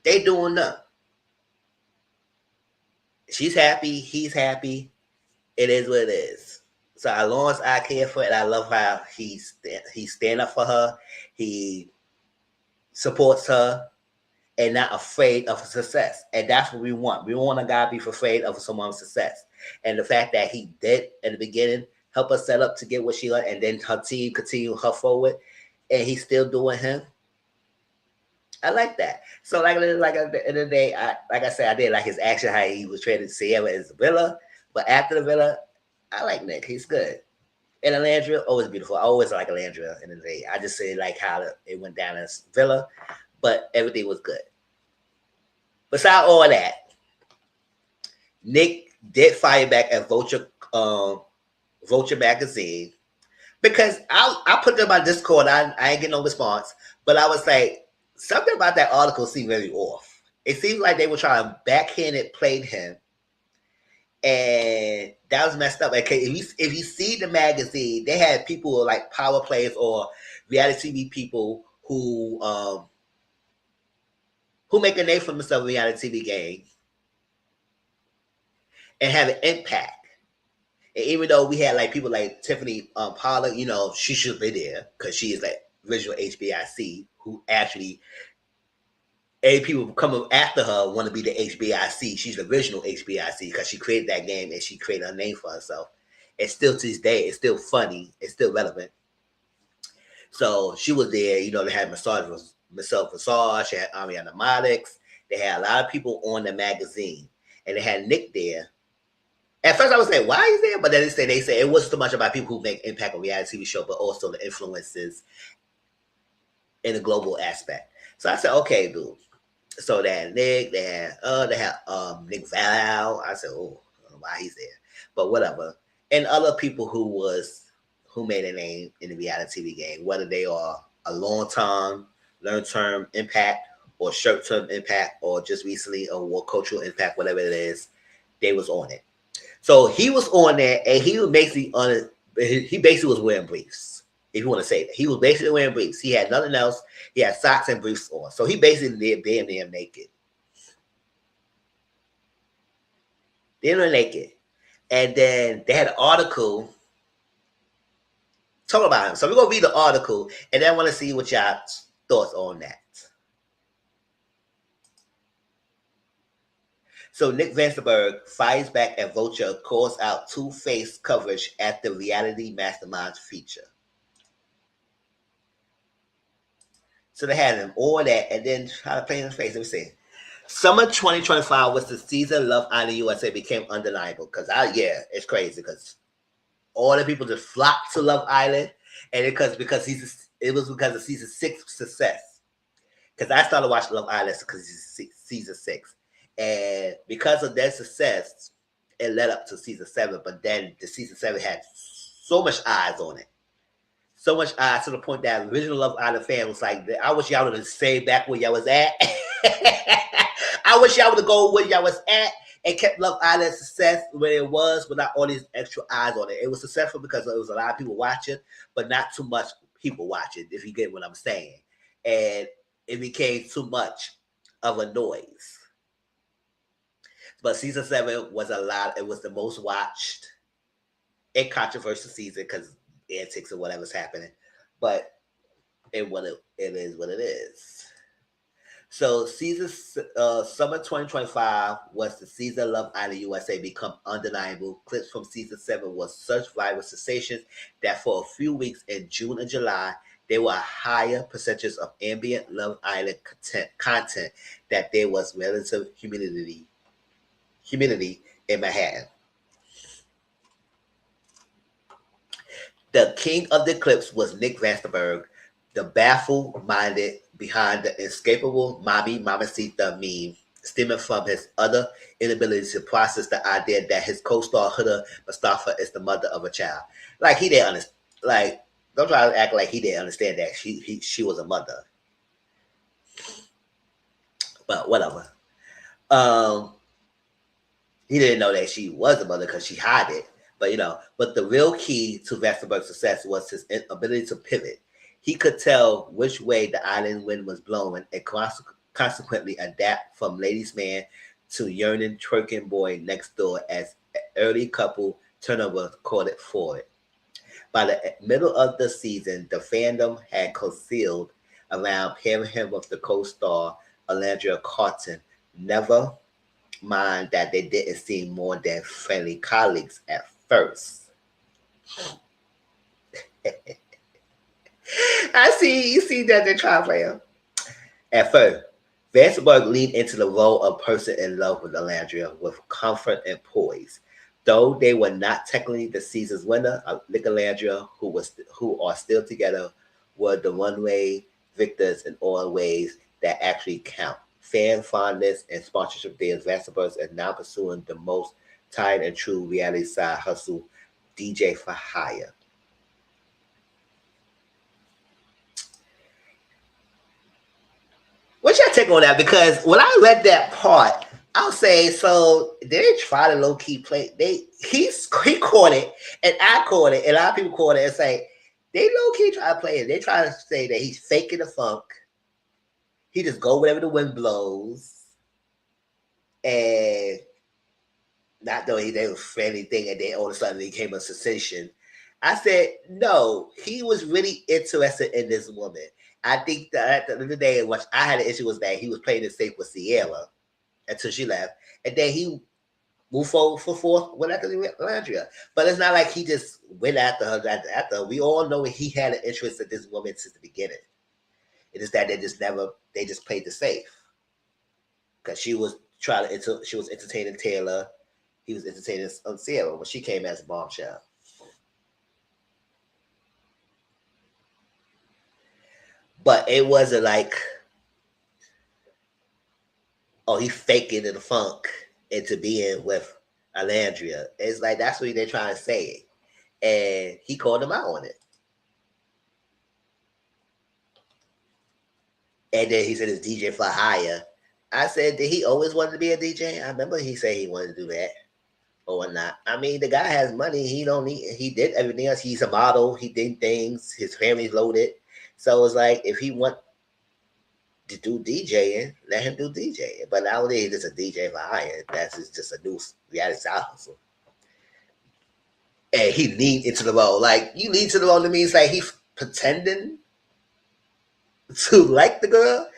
they doing them. She's happy, he's happy. It is what it is. So as long as I care for it, I love how he stand up for her. He supports her and not afraid of success. And that's what we want. We want a guy to be afraid of someone's success. And the fact that he did in the beginning help her set up to get what she liked, and then her team continue her forward, and he's still doing him. I like that. So like at the end of the day, like I said, I did like his action, how he was trading Sierra as Villa. But after the Villa, I like Nick. He's good. And Alandria, always beautiful. I always like Alandria in the day. I just say like how it went down as Villa, but everything was good. Besides all that, Nick did fire back at Vulture magazine because I put them on Discord. I ain't get no response, but I was like, something about that article seemed very off. It seemed like they were trying to backhand it, played him. And that was messed up. Okay, if you see the magazine, they had people like power players or reality TV people who make a name for themselves in reality TV game and have an impact. And even though we had like people like Tiffany Pollard, you know, she should be there because she is like original HBIC who actually. People coming after her want to be the HBIC. She's the original HBIC because she created that game and she created a name for herself. And still to this day, it's still funny. It's still relevant. So she was there. You know, they had Michelle Visage. They had Ariana Maddox. They had a lot of people on the magazine. And they had Nick there. At first I was like, why is there? But then they say it wasn't so much about people who make impact on reality TV show, but also the influences in a global aspect. So I said, okay, dude. So that Nick, they had Nick Val. I said, oh, I don't know why he's there, but whatever. And other people who made a name in the reality TV game, whether they are a long-term impact or short-term impact or just recently a more cultural impact, whatever it is, they was on it. So he was on there, and he was basically on it. He basically was wearing briefs. If you want to say that, he was basically wearing briefs. He had nothing else. He had socks and briefs on. So he basically did damn near naked. Damn naked. And then they had an article talking about him. So we're going to read the article, and then I want to see what y'all thoughts on that. So Nick Vandenberg fires back at Vulture, calls out two-faced coverage at the Reality Masterminds feature. So they had him all that, and then try to play in his face. Let me see. Summer 2025 was the season Love Island USA became undeniable. Because it's crazy because all the people just flocked to Love Island, and because It was because of season 6 success. Because I started watching Love Island because season 6, and because of that success, it led up to season 7. But then the season 7 had so much eyes on it, so much eyes to the point that original Love Island fan was like, "I wish y'all would have stayed back where y'all was at." I wish y'all would have gone where y'all was at and kept Love Island success where it was without all these extra eyes on it. It was successful because there was a lot of people watching, but not too much people watching, if you get what I'm saying. And it became too much of a noise. But season 7 was a lot. It was the most watched and controversial season because antics or whatever's happening. But it is what it is. So summer 2025 was the season Love Island USA become undeniable. Clips from season 7 was such viral sensations that for a few weeks in June and July, there were higher percentages of ambient Love Island content that there was relative humidity in Manhattan. The king of the clips was Nick Vansterberg, the baffled-minded behind the escapable Mommy Mamacita meme, stemming from his utter inability to process the idea that his co-star Huda Mustafa is the mother of a child. Like he didn't understand. Like, don't try to act like he didn't understand that she was a mother. But whatever. He didn't know that she was a mother because she hid it. But the real key to Vesterberg's success was his ability to pivot. He could tell which way the island wind was blowing and consequently adapt from ladies' man to yearning twerking boy next door as an early couple turnover called it forward. By the middle of the season, the fandom had concealed around pairing him with the co-star Alandria Carton. Never mind that they didn't seem more than friendly colleagues at first. You see that they're trying to play him. At first, Vandenberg leaned into the role of person in love with Alandria with comfort and poise. Though they were not technically the season's winner, Nick and Alandria, who are still together, were the runway victors in all ways that actually count. Fan fondness and sponsorship deals, Vandenberg is now pursuing the most tired and true reality side hustle, DJ for hire. What's your take on that? Because when I read that part, I'll say, so they try to low key play. He caught it, and I caught it, and a lot of people caught it and say they low key try to play it. They try to say that he's faking the funk. He just go wherever the wind blows, and not knowing he didn't for anything, and then all of a sudden he became a sensation. I said no, he was really interested in this woman. I think that at the end of the day, what I had an issue was that he was playing it safe with Sierra until she left, and then he moved forward for fourth went after Landria. But it's not like he just went after her. After we all know he had an interest in this woman since the beginning. It is that they just played the safe because she was entertaining Taylor, he was entertaining Sierra when she came as a bombshell. But it wasn't like, oh, he faking the funk into being with Alandria. It's like that's what they're trying to say. And he called him out on it. And then he said it's DJ for hire. I said, did he always wanted to be a DJ? I remember he said he wanted to do that. Or not. I mean, the guy has money. He did everything else. He's a model. He did things. His family's loaded. So it's like, if he want to do DJing, let him do DJing. But nowadays, it's a DJ for hire. That's just a new reality style hustle. And he leaned into the role. Like, you lean to the role, that means like he's pretending to like the girl.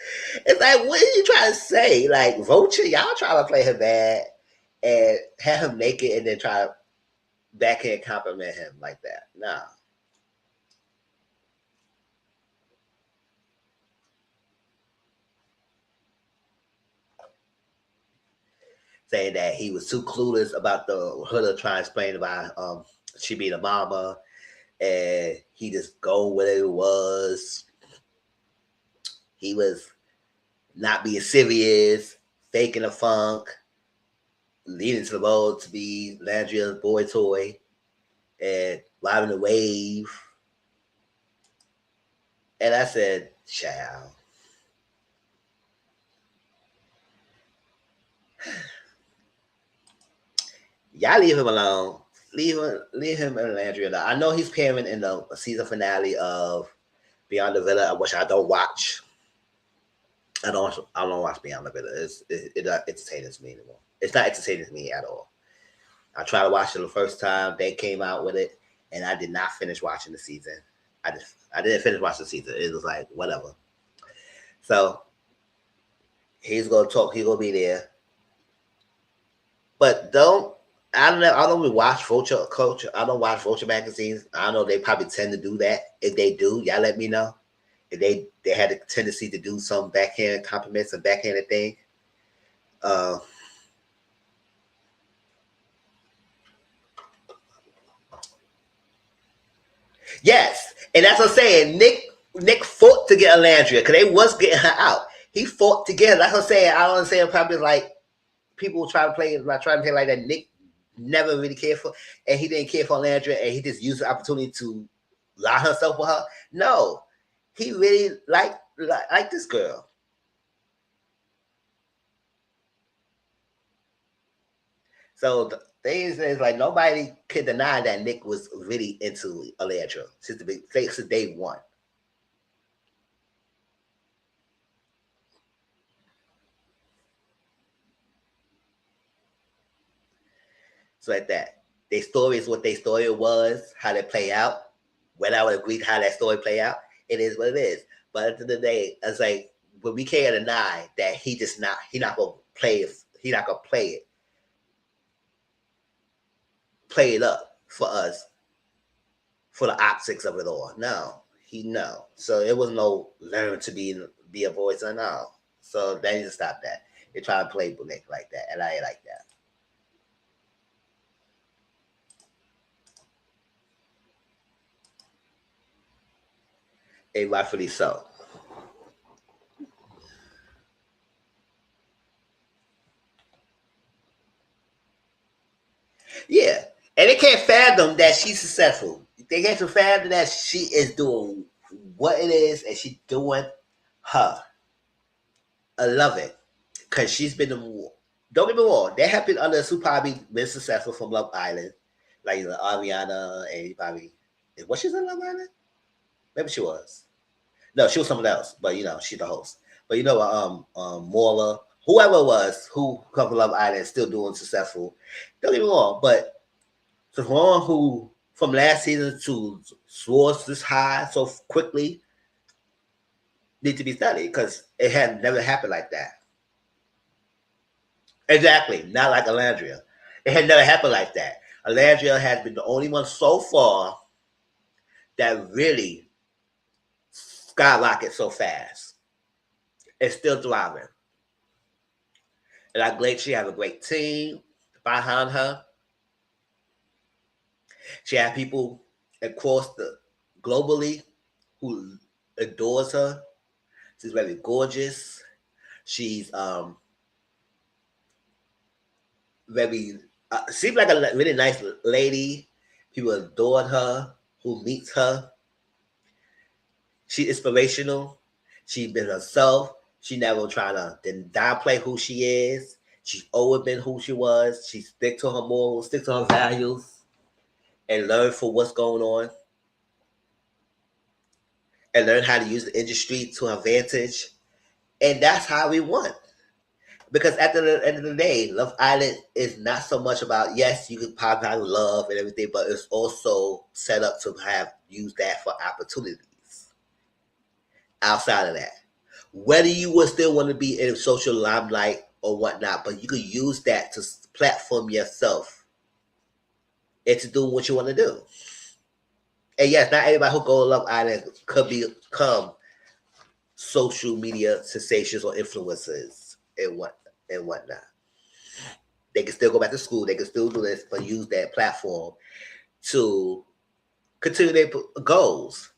It's like, what are you trying to say? Like, Vulture, y'all trying to play her bad and have him naked and then try to backhand compliment him like that. Nah. Saying that he was too clueless about the Huda trying to explain about she being a mama and he just go where it was. He was not being serious, faking a funk, leading to the road to be Landria's boy toy, and riding the wave. And I said, child. Y'all leave him alone. Leave him and Landry alone. I know he's appearing in the season finale of Beyond the Villa, which I don't watch. I don't watch Beyond the Villa. It not entertains me anymore. It's not entertaining to me at all. I tried to watch it the first time they came out with it, and I did not finish watching the season. I didn't finish watching the season. It was like whatever. So he's gonna talk. He's gonna be there, but I don't know. I don't really watch Vulture culture. I don't watch Vulture magazines. I know they probably tend to do that. If they do, y'all let me know. If they had a tendency to do some backhand compliments and backhanded thing. Yes, and that's what I'm saying. Nick fought to get Alandria because they was getting her out. He fought to get her. That's what I'm saying. I don't understand probably like people try to play like that. Nick never really cared for, and he didn't care for Alandria, and he just used the opportunity to lie herself with her. No, he really liked this girl. So the thing is like nobody could deny that Nick was really into Alandria since day one. So like that. Their story is what their story was, how they play out. When I would agree to how that story play out, it is what it is. But at the end of the day, it's like when we can't deny that he not gonna play it, he not gonna play it up for us for the optics of it all. No. So it was no learn to be a voice or no. So they need to stop that. They try to play Nick like that, and I ain't like that. And rightfully so. Yeah. And they can't fathom that she's successful. They can't fathom that she is doing what it is and she's doing her. I love it. Because she's been don't get me wrong, there have been others who probably been successful from Love Island. Like Ariana and probably was she in Love Island? Maybe she was. No, she was someone else, but she's the host. But Marla, whoever it was who come from Love Island still doing successful. Don't get me wrong, but so someone who from last season to soars this high so quickly need to be studied because it had never happened like that. Exactly, not like Alandria. It had never happened like that. Alandria has been the only one so far that really skyrocket so fast. It's still thriving. And I'm glad she has a great team behind her. She has people across the globally who adores her. She's very gorgeous. She's very seems like a really nice lady. People adored her. Who meets her? She's inspirational. She's been herself. She never trying to downplay who she is. She's always been who she was. She stick to her morals, stick to her values, and learn for what's going on, and learn how to use the industry to her advantage. And that's how we want. Because at the end of the day, Love Island is not so much about, yes, you can pop out love and everything, but it's also set up to have use that for opportunities outside of that. Whether you would still want to be in social limelight or whatnot, but you could use that to platform yourself and to do what you want to do. And yes, not everybody who go to Love Island could become social media sensations or influencers and whatnot. They can still go back to school. They can still do this, but use that platform to continue their goals.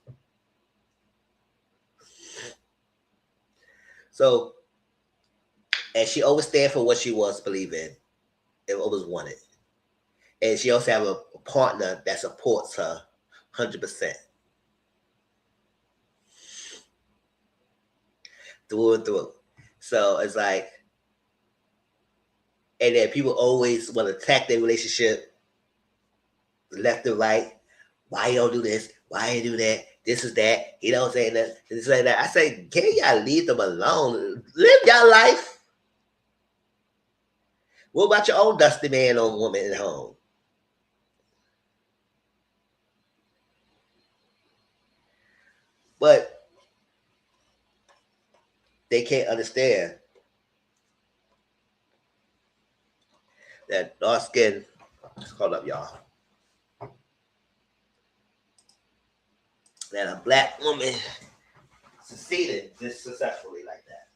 So, and she always stand for what she wants to believe in and always wanted. And she also have a partner that supports her 100%. Through and through. So it's like, and then people always want to attack their relationship left and right. Why you don't do this? Why you do that? This is that. He don't say that. This is that. I say, can y'all leave them alone? Live your life. What about your own dusty man or woman at home? But they can't understand that dark skin. Hold up, y'all. That a black woman succeeded this successfully like that.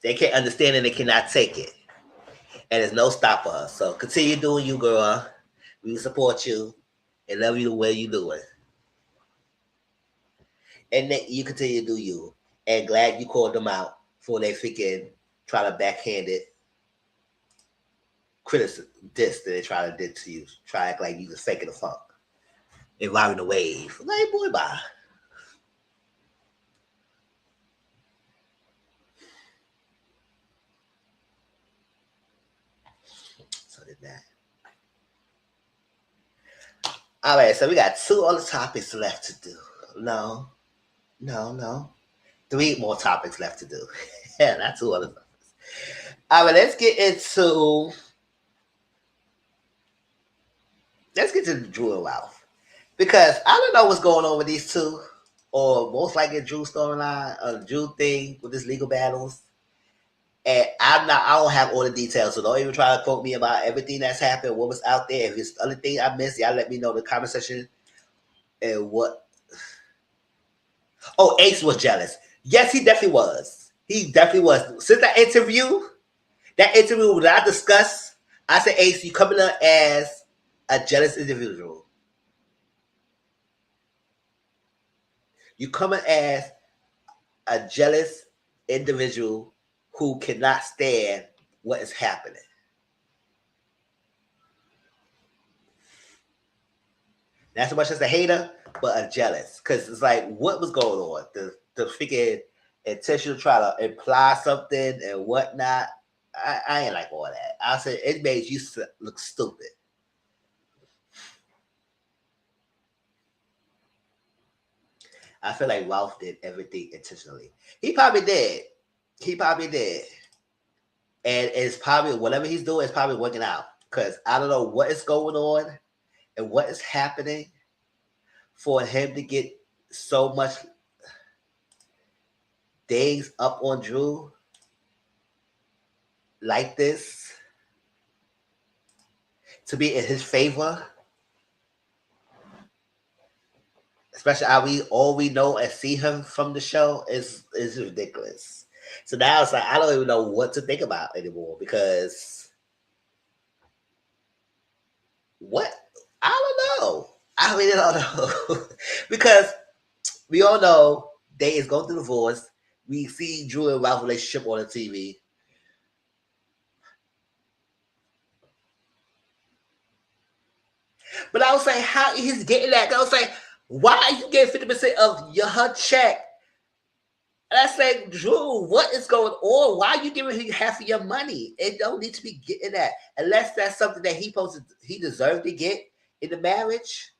They can't understand and they cannot take it. And there's no stop for us. So continue doing you, girl. We support you and love you the way you do it. And then you continue to do you. And glad you called them out for they freaking try to backhand it. Criticism, this that they try to do to you. Try to act like you the fake of the funk. And riding the wave. Like, boy, bye. So did that. All right, so we got 2 other topics left to do. No. 3 more topics left to do. Yeah, not 2 other topics. All right, let's get into Drew and Ralph. Because I don't know what's going on with these two, or most likely Drew storyline, or Drew thing with this legal battles. And I don't have all the details, so don't even try to quote me about everything that's happened, what was out there. If it's other thing I missed, y'all let me know in the comment section. And what? Oh, Ace was jealous. Yes, he definitely was. He definitely was. Since that interview that I discussed, I said, Ace, you coming up as a jealous individual. You coming as a jealous individual who cannot stand what is happening. Not so much as a hater, but a jealous. Because it's like, what was going on? The freaking intention to try to imply something and whatnot. I ain't like all that. I said it made you look stupid. I feel like Ralph did everything intentionally. He probably did. And it's probably, whatever he's doing is probably working out. Because I don't know what is going on and what is happening for him to get so much things up on Drew like this, to be in his favor. Especially all we know and see him from the show is ridiculous. So now it's like, I don't even know what to think about anymore, because what? I don't know. I really don't know. Because we all know they is going through divorce. We see Drew and Ralph's relationship on the TV. But I was saying, how he's getting that? I was saying, why are you getting 50% of her check? And I said, Drew, what is going on? Why are you giving him half of your money? It don't need to be getting that. Unless that's something that he deserved to get in the marriage.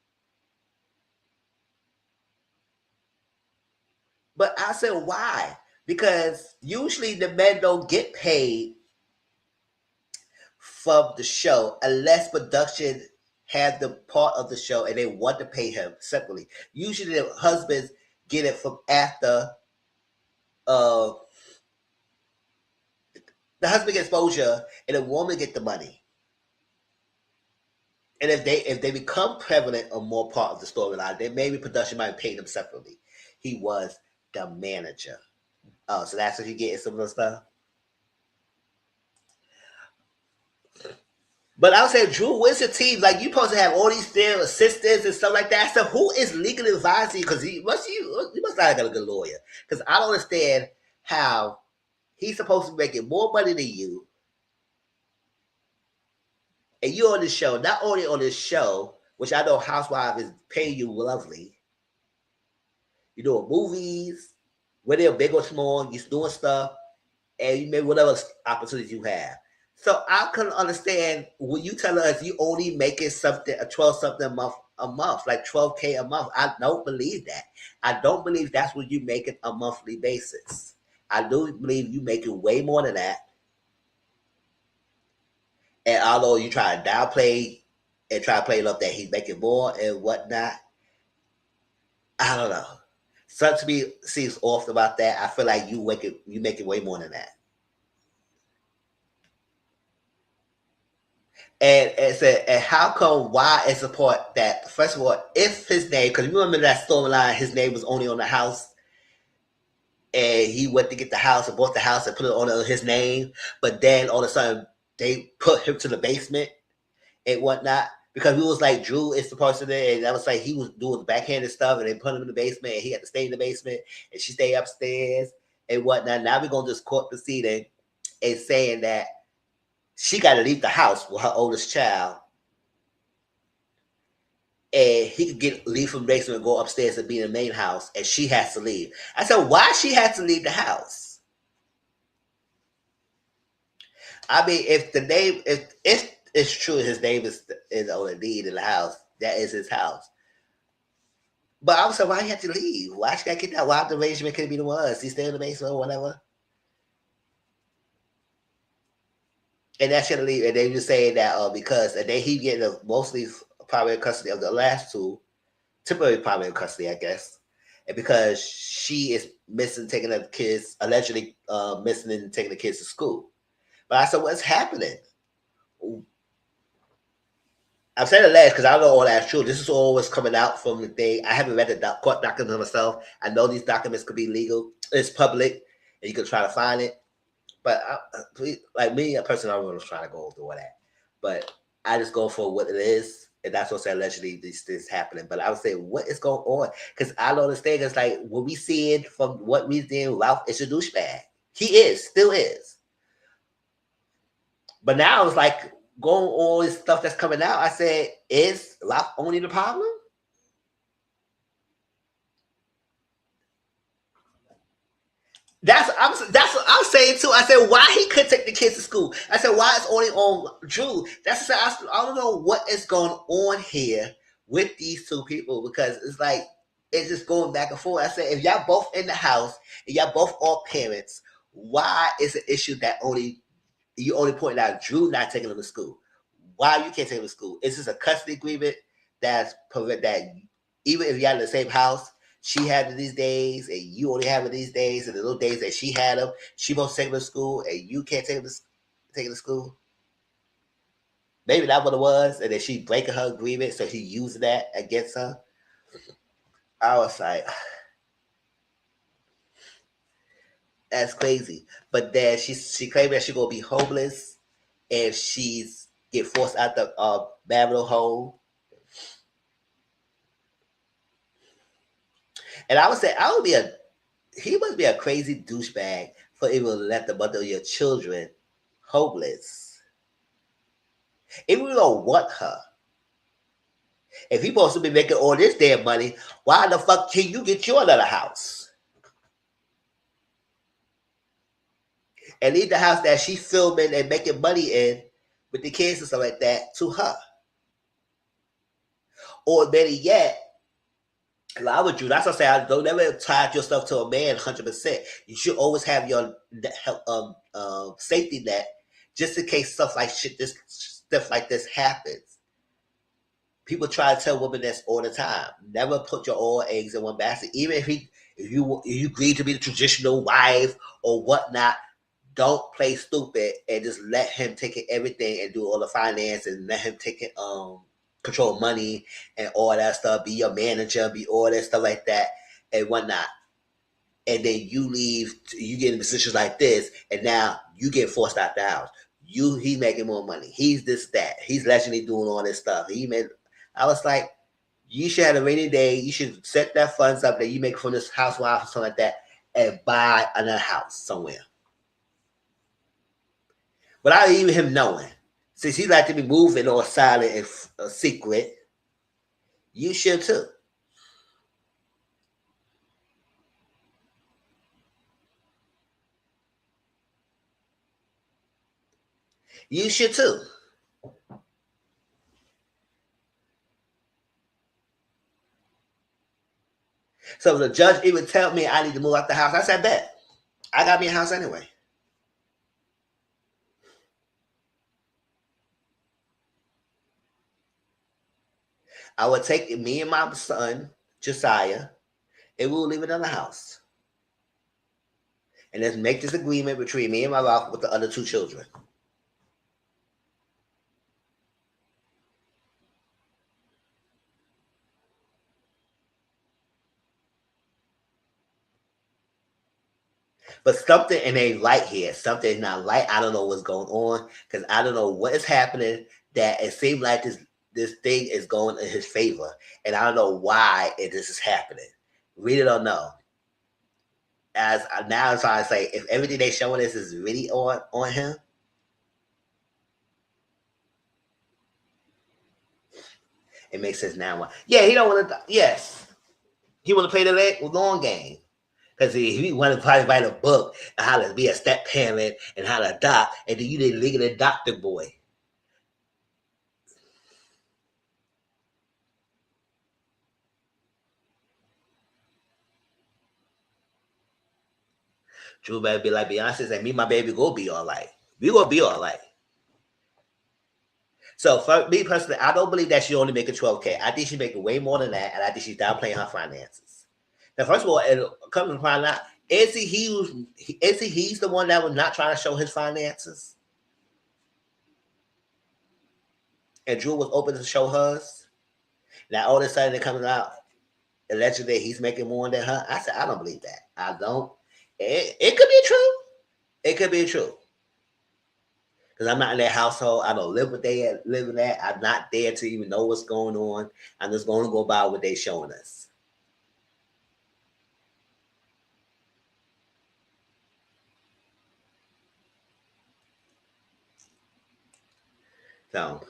But I said, why? Because usually the men don't get paid from the show unless production had the part of the show and they want to pay him separately. Usually the husbands get it from after the husband gets exposure and the woman get the money. And if they become prevalent or more part of the storyline, then maybe production might pay them separately. He was the manager. Oh, so that's what you get in some of the stuff. But I would say, Drew, where's your team? Like, you supposed to have all these damn assistants and stuff like that. So who is legally advising you? Because you must not have got a good lawyer. Because I don't understand how he's supposed to be making more money than you. And you're on this show, not only on this show, which I know Housewives is paying you lovely. You're doing movies, whether they're big or small, you're doing stuff, and you maybe whatever opportunities you have. So I couldn't understand when you tell us you only making something a 12 something a month, like 12K a month. I don't believe that. I don't believe that's what you making a monthly basis. I do believe you making way more than that. And although you try to downplay and try to play it up that he's making more and whatnot, I don't know. Something to me seems off about that. I feel like you making way more than that. And how come, why is the part that, first of all, if his name, because you remember that storyline, his name was only on the house, and he went to get the house and bought the house and put it on his name, but then all of a sudden they put him to the basement and whatnot, because we was like, Drew is the person there, and that was like he was doing the backhanded stuff, and they put him in the basement, and he had to stay in the basement, and she stayed upstairs and whatnot. Now we're going to this court proceeding and saying that she got to leave the house with her oldest child, and he could leave from the basement and go upstairs and be in the main house, and she has to leave. I said, why she has to leave the house? I mean, if it's true his name is on the deed in the house, that is his house. But I was like, why he had to leave? Why she got kicked out? Why the arrangement couldn't be the ones? He stay in the basement or whatever. And that should leave. And they were saying that because and then he getting mostly primary custody of the last two, temporary primary custody, I guess. And because she is missing, taking the kids, allegedly missing and taking the kids to school. But I said, what's happening? I'm saying the last because I don't know all that's true. This is all what's coming out from the day. I haven't read the court documents myself. I know these documents could be legal. It's public, and you can try to find it. But like me, a person, I was trying to go through all that. But I just go for what it is, and that's what allegedly these things happening. But I would say, what is going on? Because I don't understand. It's like what we seeing from what we did. Ralph is a douchebag. He is, still is. But now it's like going all this stuff that's coming out. I said, is Ralph only the problem? That's what I'm saying too. I said, why he couldn't take the kids to school? I said, why it's only on Drew? That's I don't know what is going on here with these two people, because it's like it's just going back and forth. I said, if y'all both in the house and y'all both are parents, why is the issue that you only point out Drew not taking them to school? Why you can't take them to school? Is this a custody agreement that even if y'all in the same house, she had it these days, and you only have it these days, and the little days that she had them, she must take them to school, and you can't take them to school? Maybe that's what it was, and then she breaking her agreement, so he used that against her. I was like, that's crazy. But then she claimed that she's gonna be homeless, and she's get forced out the marital home. And I would say he must be a crazy douchebag for even let the mother of your children homeless. If you don't want her, if he's supposed to be making all this damn money, why the fuck can you get you another house? And leave the house that she's filming and making money in with the kids and stuff like that to her. Or better yet, I would do. That's what I say. I don't ever tie yourself to a man 100%. You should always have your safety net just in case stuff like this happens. People try to tell women this all the time. Never put your all eggs in one basket. Even if you agree to be the traditional wife or whatnot, don't play stupid and just let him take everything and do all the finance and let him take it. Control money and all that stuff, be your manager, be all that stuff like that and whatnot. and then you leave, you get in positions like this, and now you get forced out the house. He's making more money. He's this, that. He's legendary doing all this stuff. I was like, you should have a rainy day. You should set that funds up that you make from this housewife or something like that and buy another house somewhere. Without even him knowing. Since he like to be moving all silent and secret, you should too. You should too. So the judge even tell me I need to move out the house. I said, bet. I got me a house anyway. I would take me and my son, Josiah, and we'll live in another house. And let's make this agreement between me and my wife with the other two children. But something ain't right here. Something is not right. I don't know what's going on because I don't know what is happening. That it seems like this thing is going in his favor, and I don't know why this is happening. Really don't know. As now I'm trying to say, if everything they showing us is really on him, it makes sense now. Yeah, he don't want to. Yes, he want to play the long game. Because he wanted to probably write a book on how to be a step parent and how to adopt, and then you didn't look at the doctor boy. Drew better be like Beyonce said, me and my baby go be all right. We gonna be all right. So for me personally, I don't believe that she only making 12K. I think she's making way more than that, and I think she's downplaying her finances. Now, first of all, and coming to find out, he's the one that was not trying to show his finances? And Drew was open to show hers. Now all of a sudden it comes out allegedly he's making more than her. I said, I don't believe that. I don't. It could be true. It could be true. Because I'm not in their household. I don't live what they living at. I'm not there to even know what's going on. I'm just going to go by what they're showing us. So,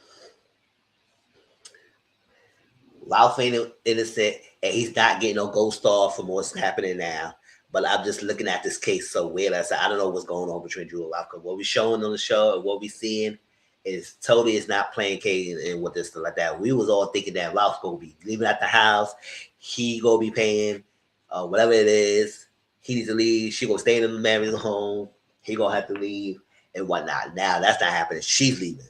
Ralph ain't innocent, and he's not getting no gold star from what's happening now. But I'm just looking at this case so weird. I said, I don't know what's going on between Drew and Ralph. What we're showing on the show and what we're seeing is not playing K and what this stuff like that. We was all thinking that Ralph's gonna be leaving at the house. He gonna be paying whatever it is. He needs to leave. She gonna stay in the married home. He gonna have to leave and whatnot. Now that's not happening. She's leaving.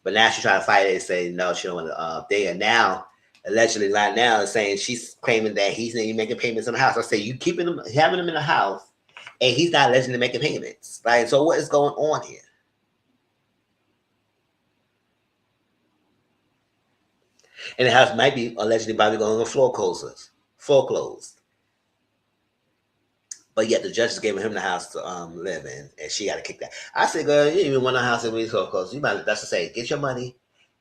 But now she's trying to fight it and say no, she don't want to stay. And now, allegedly, right now, is saying she's claiming that he's not even making payments in the house. I say you keeping him, having him in the house, and he's not allegedly making payments. Right? So what is going on here? And the house might be allegedly probably going on foreclosed. But yet the judge is giving him the house to live in, and she got to kick that. I said, girl, you didn't even want a house in foreclosed. You might, that's to say, get your money,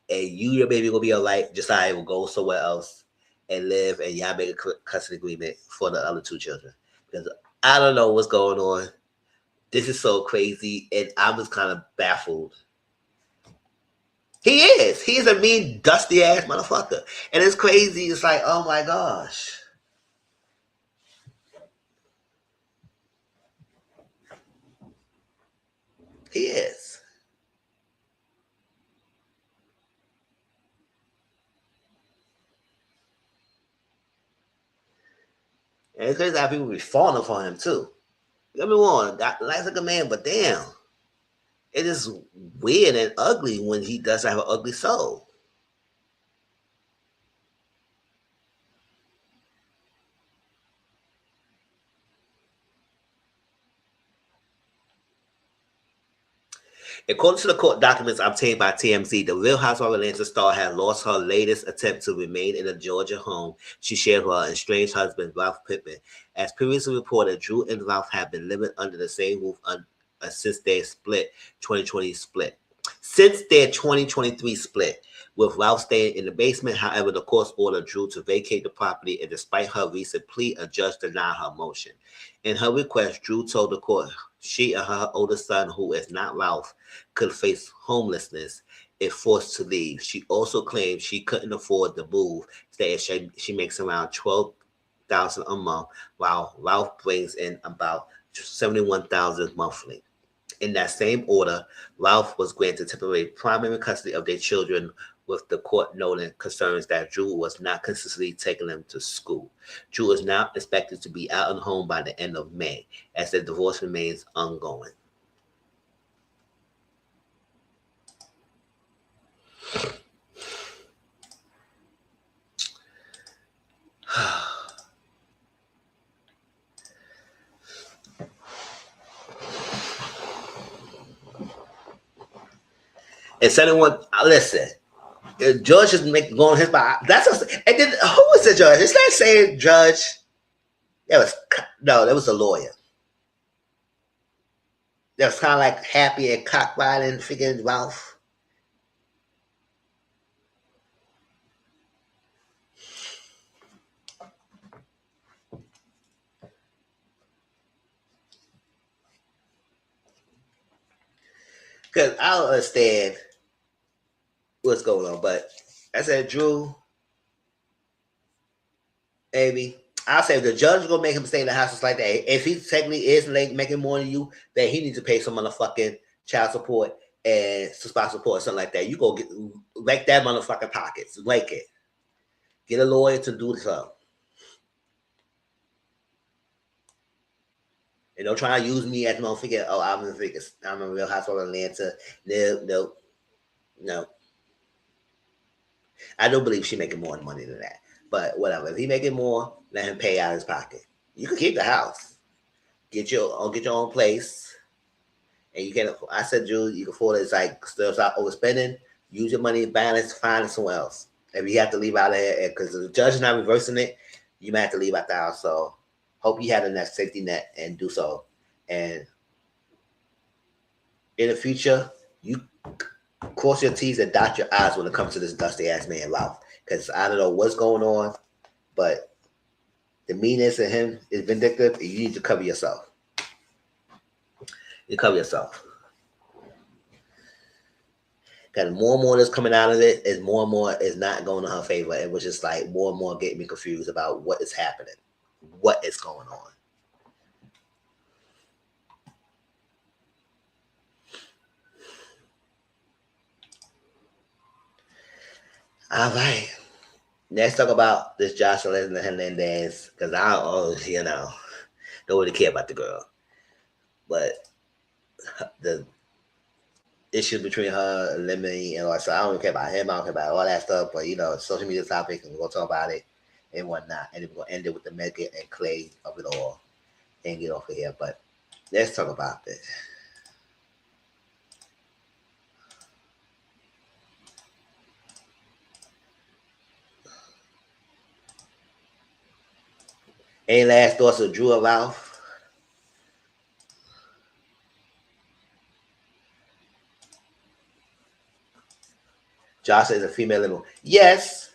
and your baby will be all right. Josiah will go somewhere else and live, and y'all make a custody agreement for the other two children. Because I don't know what's going on. This is so crazy, and I was kind of baffled. He is. He is a mean, dusty ass motherfucker, and it's crazy. It's like, oh my gosh. He is. And it's crazy how people be falling for him too. Get me wrong, that life's like a man, but damn, it is weird and ugly when he does have an ugly soul. According to the court documents obtained by TMZ, the Real Housewives of Atlanta star had lost her latest attempt to remain in a Georgia home she shared with her estranged husband, Ralph Pittman. As previously reported, Drew and Ralph have been living under the same roof since their 2020 split. Since their 2023 split, with Ralph staying in the basement. However, the court ordered Drew to vacate the property, and despite her recent plea, a judge denied her motion. In her request, Drew told the court she and her older son, who is not Ralph, could face homelessness if forced to leave. She also claimed she couldn't afford the move, saying she makes around $12,000 a month, while Ralph brings in about $71,000 monthly. In that same order, Ralph was granted temporary primary custody of their children, with the court noting concerns that Drew was not consistently taking them to school. Drew is now expected to be out and home by the end of May, as the divorce remains ongoing. And someone, listen, Judge is going his by. That's and then who was the judge? It's not saying judge. That was a lawyer. That was kind of like happy and cockfighting, figuring Ralph. Because I don't understand what's going on, but I said, Drew, maybe I'll say if the judge is gonna make him stay in the house, it's like that. If he technically is making more than you, then he needs to pay some motherfucking child support and spouse support or something like that. You go get like that motherfucking pockets, like it. Get a lawyer to do so. And don't try to use me as no figure. Oh, I'm a Real Housewives of Atlanta. No. I don't believe she's making more money than that. But whatever. If he making more, let him pay out of his pocket. You can keep the house. Get your own place. And you can, I said, Drew, you can afford it. It's like still stop overspending. Use your money, balance, find somewhere else. If you have to leave out of here, because the judge is not reversing it, you might have to leave out the house. So hope you have a next safety net and do so. And in the future, you cross your T's and dot your I's when it comes to this dusty ass man Ralph. Because I don't know what's going on, but the meanness in him is vindictive, and you need to cover yourself. You cover yourself. Because more and more that's coming out of it is more and more is not going in her favor. It was just like more and more getting me confused about what is happening, what is going on. All right. Let's talk about this Joseline Hernandez, because don't really care about the girl. But the issues between her and Lemony and all that stuff, I don't even care about him, I don't care about all that stuff, but social media topic, and we're going to talk about it and whatnot. And then we're going to end it with the Megan and Klay of it all and get off of here. But let's talk about this. Any last thoughts of Drew or Ralph? Josh is a female liberal. Yes.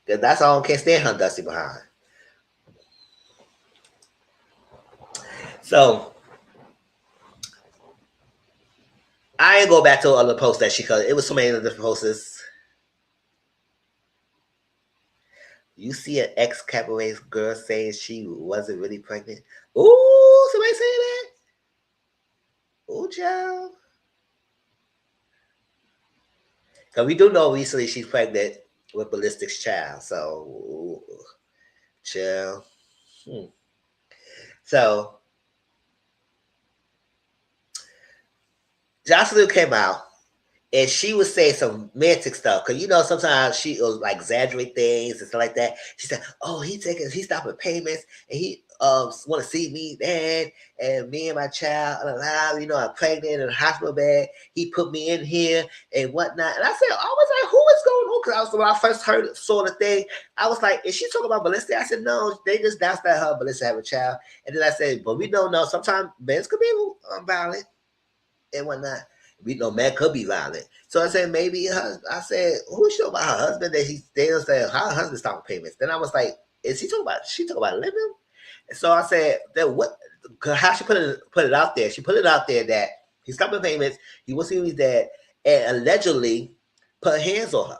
Because that's all I can't stand her dusty behind. So I ain't go back to other posts that she cut. It was so many other different posts. You see an ex-cabaret girl saying she wasn't really pregnant. Ooh, somebody saying that? Ooh, child. Because we do know recently she's pregnant with Ballistic's child. So, ooh, child. So, Joseline came out and she was saying some romantic stuff. Because, sometimes she will like exaggerate things and stuff like that. She said, oh, he's stopping payments. And want to see me then, and me and my child alive, I'm pregnant in a hospital bed. He put me in here and whatnot. And I was like, who is going on? Because when I first saw the thing, I was like, is she talking about ballistic? I said, no, they just announced that her ballistic have a child. And then I said, but we don't know. Sometimes men could be violent and whatnot. We know men could be violent. So I said, maybe I said, who's she about her husband? That they said her husband stopped payments. Then I was like, is she talking about living? And so I said, that what? How she put it out there? She put it out there that he stopped the payments. He was seeing his dad, and allegedly put hands on her.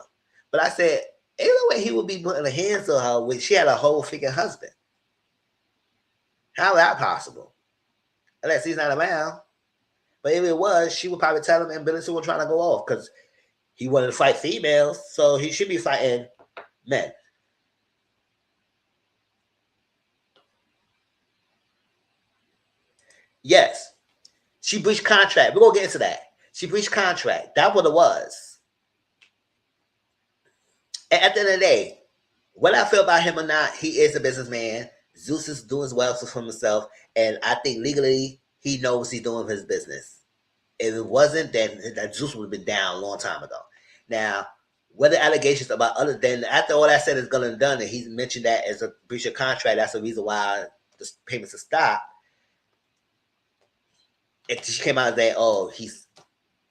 But I said, ain't no way he would be putting hands on her when she had a whole freaking husband. How is that possible? Unless he's not around. But if it was, she would probably tell him, and Billy was trying to go off because he wanted to fight females, so he should be fighting men. Yes, she breached contract. We're gonna get into that. She breached contract. That's what it was. And at the end of the day, what I feel about him or not, he is a businessman. Zeus is doing well for himself, and I think legally he knows he's doing his business. If it wasn't, then that Zeus would have been down a long time ago. Now, what the allegations about other than after all that said is done and done, and he mentioned that as a breach of contract, that's the reason why the payments are stopped. And she came out and said, oh, he's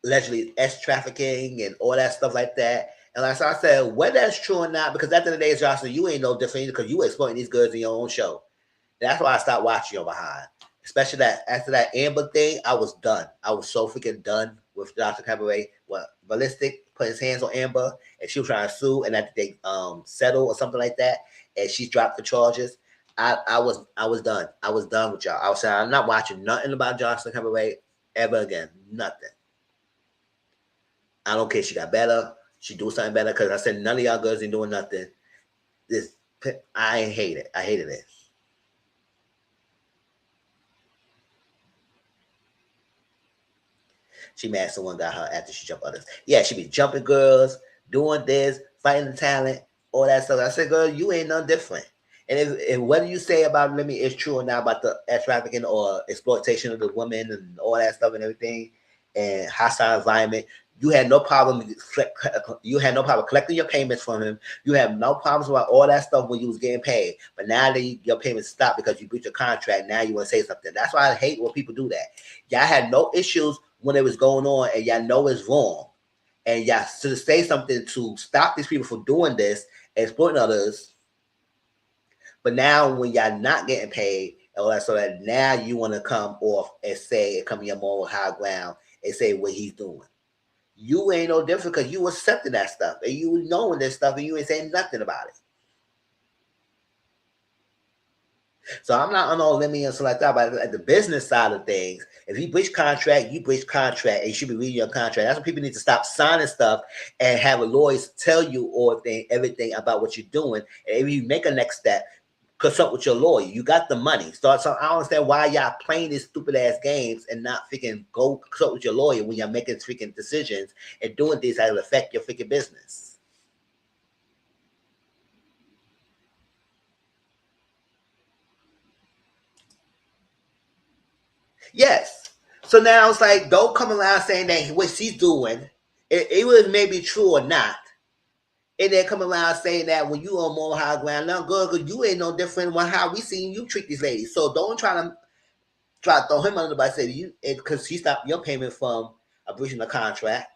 allegedly trafficking and all that stuff like that. And like I said, whether that's true or not, because at the end of the day, Joseline, you ain't no different because you exploiting these girls in your own show. That's why I stopped watching you behind. Especially that after that Amber thing, I was done. I was so freaking done with Dr. Cabaret. What Ballistic put his hands on Amber and she was trying to sue, and after they settle or something like that, and she dropped the charges. I was done. I was done with y'all. I was saying I'm not watching nothing about Joseline Cabaret ever again. Nothing. I don't care. She got better. She do something better because I said none of y'all girls ain't doing nothing. I hate it. I hated it. She mad someone got her after she jumped others. Yeah, she be jumping girls, doing this, fighting the talent, all that stuff. I said, girl, you ain't none different. And if whether you say about Lemmy is true or not about the trafficking or exploitation of the women and all that stuff and everything, and hostile environment, you had no problem. You had no problem collecting your payments from him. You have no problems about all that stuff when you was getting paid. But now that your payments stopped because you breached your contract, now you want to say something. That's why I hate when people do that. Y'all had no issues when it was going on, and y'all know it's wrong, and y'all should say something to stop these people from doing this, exploiting others. But now when y'all not getting paid, all that, so that now you want to come off and say and come in your moral high ground and say what he's doing. You ain't no different because you accepting that stuff and you knowing this stuff and you ain't saying nothing about it. So I'm not on no limit and stuff like that, but at the business side of things, if you breach contract, you breach contract, and you should be reading your contract. That's when people need to stop signing stuff and have a lawyer tell you everything about what you're doing. And if you make a next step, consult with your lawyer. You got the money. So I don't understand why y'all playing these stupid ass games and not freaking go consult with your lawyer when you're making freaking decisions and doing things that will affect your freaking business. Yes. So now it's like, don't come around saying that what she's doing, it was maybe true or not. And then come around saying that when you on more high ground, now girl, because you ain't no different than how we seen you treat these ladies. So don't try to throw him under the bus, say you, because he stopped your payment from a breaching the contract.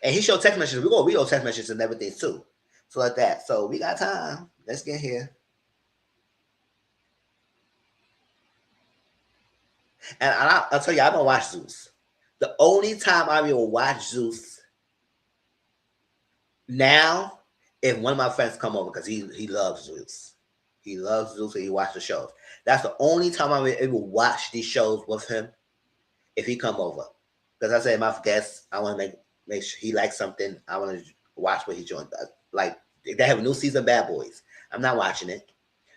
And he showed text messages. We're gonna read those text messages and everything too. So like that. So we got time. Let's get here. And I'll tell you, I don't watch Zeus. The only time I will watch Zeus now, if one of my friends come over, because he loves Zeus. He loves Zeus and he watches the shows. That's the only time I will ever watch these shows with him, if he come over. Because I say my guest, I want to make sure he likes something. I want to watch what he joined. Like, they have a new season of Bad Boys. I'm not watching it.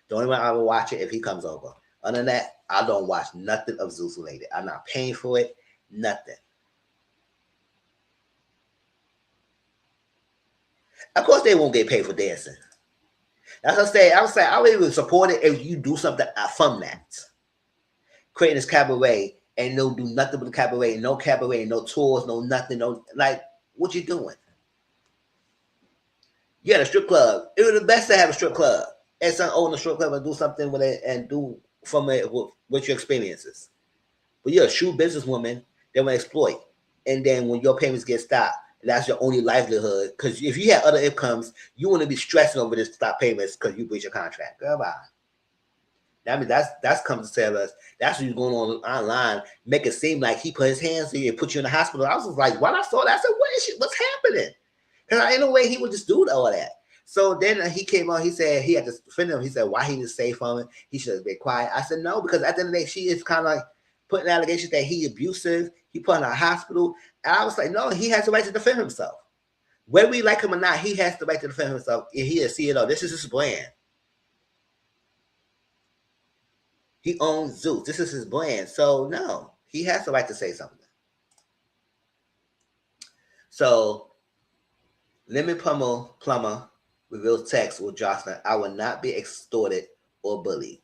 The only way I will watch it if he comes over. Other than that, I don't watch nothing of Zeus related. I'm not paying for it. Nothing. Of course, they won't get paid for dancing. That's what I say. I would even support it if you do something from that. Creating this cabaret and no do nothing but cabaret, no tours, no nothing, no like what you doing? You had a strip club. It was the best to have a strip club. And some own a strip club and do something with it and do from it with your experiences. But you're a shrewd businesswoman that will exploit. And then when your payments get stopped, that's your only livelihood. Because if you had other incomes, you wouldn't be stressing over this stop payments because you breach your contract. Girl, bye. I mean, that's comes to tell us. That's what's going on online. Make it seem like he put his hands on you and put you in the hospital. I was just like, when I saw that, I said, what's happening? Because ain't no way he would just do all that. So then he came on. He said he had to defend him. He said, why he just say from it? He should have been quiet. I said, no, because at the end of the day, she is kind of like putting allegations that he abusive. He put in a hospital. And I was like, no, he has the right to defend himself. Whether we like him or not, he has the right to defend himself. And he is CEO. This is his brand. He owns Zeus. This is his brand. So, no, he has the right to say something. So, Lemon Plumber reveals text with Joseline. I will not be extorted or bullied.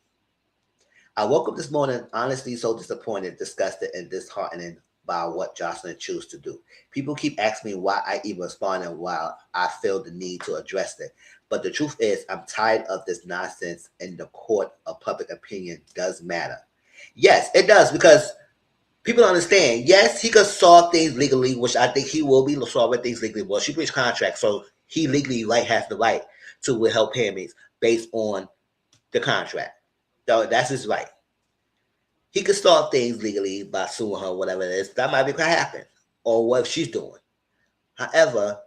I woke up this morning honestly so disappointed, disgusted, and disheartened by what Joseline chose to do. People keep asking me why I even responded while I feel the need to address it. But the truth is, I'm tired of this nonsense, and the court of public opinion does matter. Yes, it does, because people understand. Yes, he could solve things legally, which I think he will be solving things legally. Well, she breached contract, so he legally has the right to withhold payments based on the contract. So that's his right. He could solve things legally by suing her, whatever it is. That might be what happen, or what she's doing. However,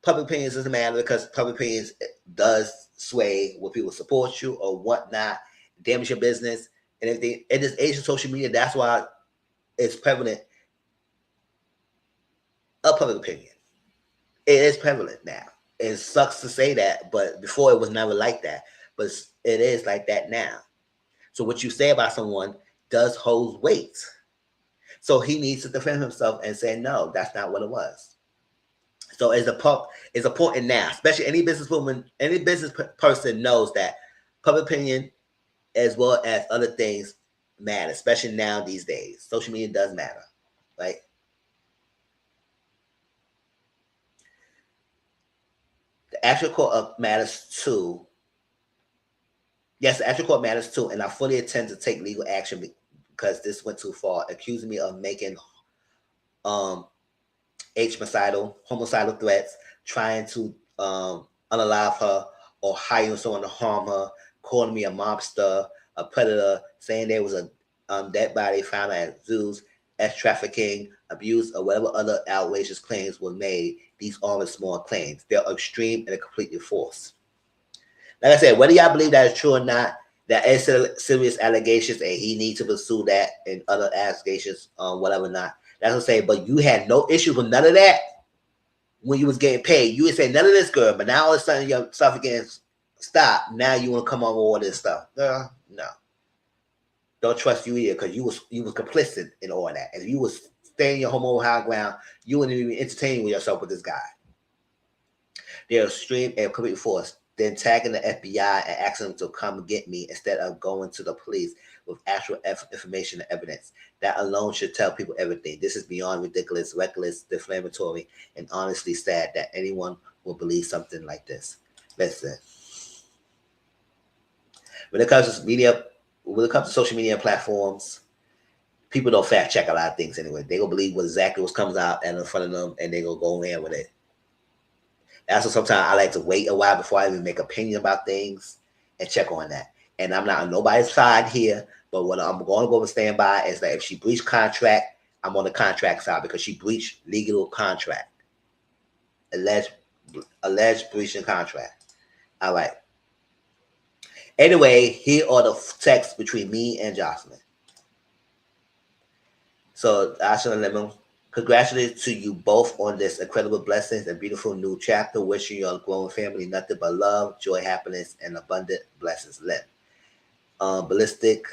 public opinion doesn't matter, because public opinion does sway when people support you or whatnot, damage your business, and everything. In this age of social media, that's why it's prevalent of public opinion. It is prevalent now. It sucks to say that, but before it was never like that. But it is like that now. So what you say about someone does hold weight. So he needs to defend himself and say, no, that's not what it was. So it's important now, especially any businesswoman, any business person knows that public opinion as well as other things matter, especially now these days. Social media does matter, right? The actual court matters too. Yes, the actual court matters too, and I fully intend to take legal action because this went too far, accusing me of making homicidal threats, trying to unalive her or hiring someone to harm her, calling me a mobster, a predator, saying there was a dead body found at zoos, sex trafficking, abuse, or whatever other outrageous claims were made. These aren't small claims. They're extreme and completely false. Like I said, whether y'all believe that is true or not, there is serious allegations and he needs to pursue that and other allegations, whatever not. That's what I'm saying. But you had no issues with none of that when you was getting paid. You would say none of this, girl. But now all of a sudden your stuff again stop. Now you want to come on with all this stuff. Girl, no. Don't trust you either, because you was complicit in all that. And if you was staying your homo high ground, you wouldn't even entertain yourself with this guy. They're extreme and completely forced. Then tagging the FBI and asking them to come get me instead of going to the police with actual information and evidence. That alone should tell people everything. This is beyond ridiculous, reckless, defamatory, and honestly sad that anyone will believe something like this. Listen, when it comes to social media platforms, people don't fact check a lot of things anyway. They gonna believe exactly what comes out and in front of them, and they gonna go in with it. That's why sometimes I like to wait a while before I even make opinion about things and check on that. And I'm not on nobody's side here, but what I'm going to go and stand by is that if she breached contract, I'm on the contract side because she breached legal contract. Alleged breaching contract. All right. Anyway, here are the texts between me and Joseline. So I should let them. Congratulations to you both on this incredible blessings and beautiful new chapter. Wishing your growing family nothing but love, joy, happiness, and abundant blessings. Ballistic,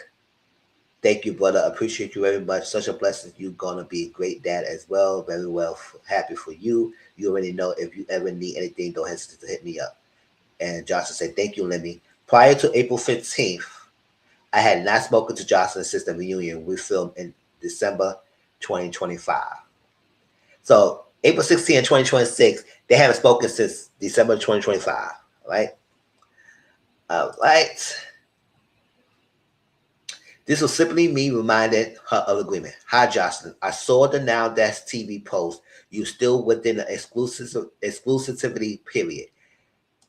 thank you, brother. Appreciate you very much. Such a blessing. You're gonna be a great dad as well. Very well. Happy for you. You already know if you ever need anything, don't hesitate to hit me up. And Johnson said, thank you, Lemmy. Prior to April 15th, I had not spoken to Joseline since the reunion we filmed in December 2025. So April 16th, 2026, they haven't spoken since December 2025, right? All right. This was simply me reminding her of agreement. Hi, Joseline. I saw the Now That's TV post. You still within the exclusivity period.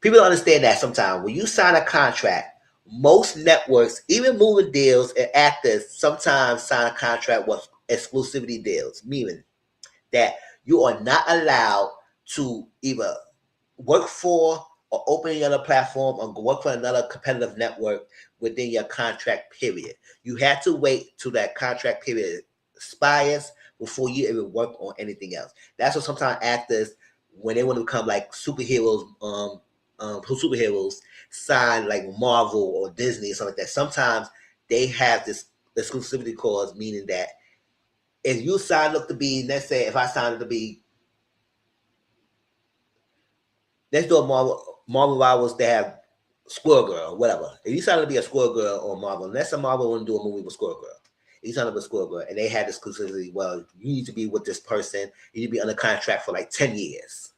People don't understand that sometimes. When you sign a contract, most networks, even movie deals and actors, sometimes sign a contract with exclusivity deals, meaning that you are not allowed to either work for or open another platform or work for another competitive network within your contract period. You have to wait till that contract period expires before you even work on anything else. That's what sometimes actors, when they want to become like superheroes, superheroes, sign like Marvel or Disney or something like that. Sometimes they have this exclusivity clause, meaning that if you sign up to be, let's say, if I signed up to be, let's do a Marvel Rivals, they have Squirrel Girl, or whatever. If you sign up to be a Squirrel Girl or Marvel, let's say Marvel want to do a movie with Squirrel Girl. If you sign up with Squirrel Girl, and they had exclusivity, well, you need to be with this person. You need to be under contract for like 10 years.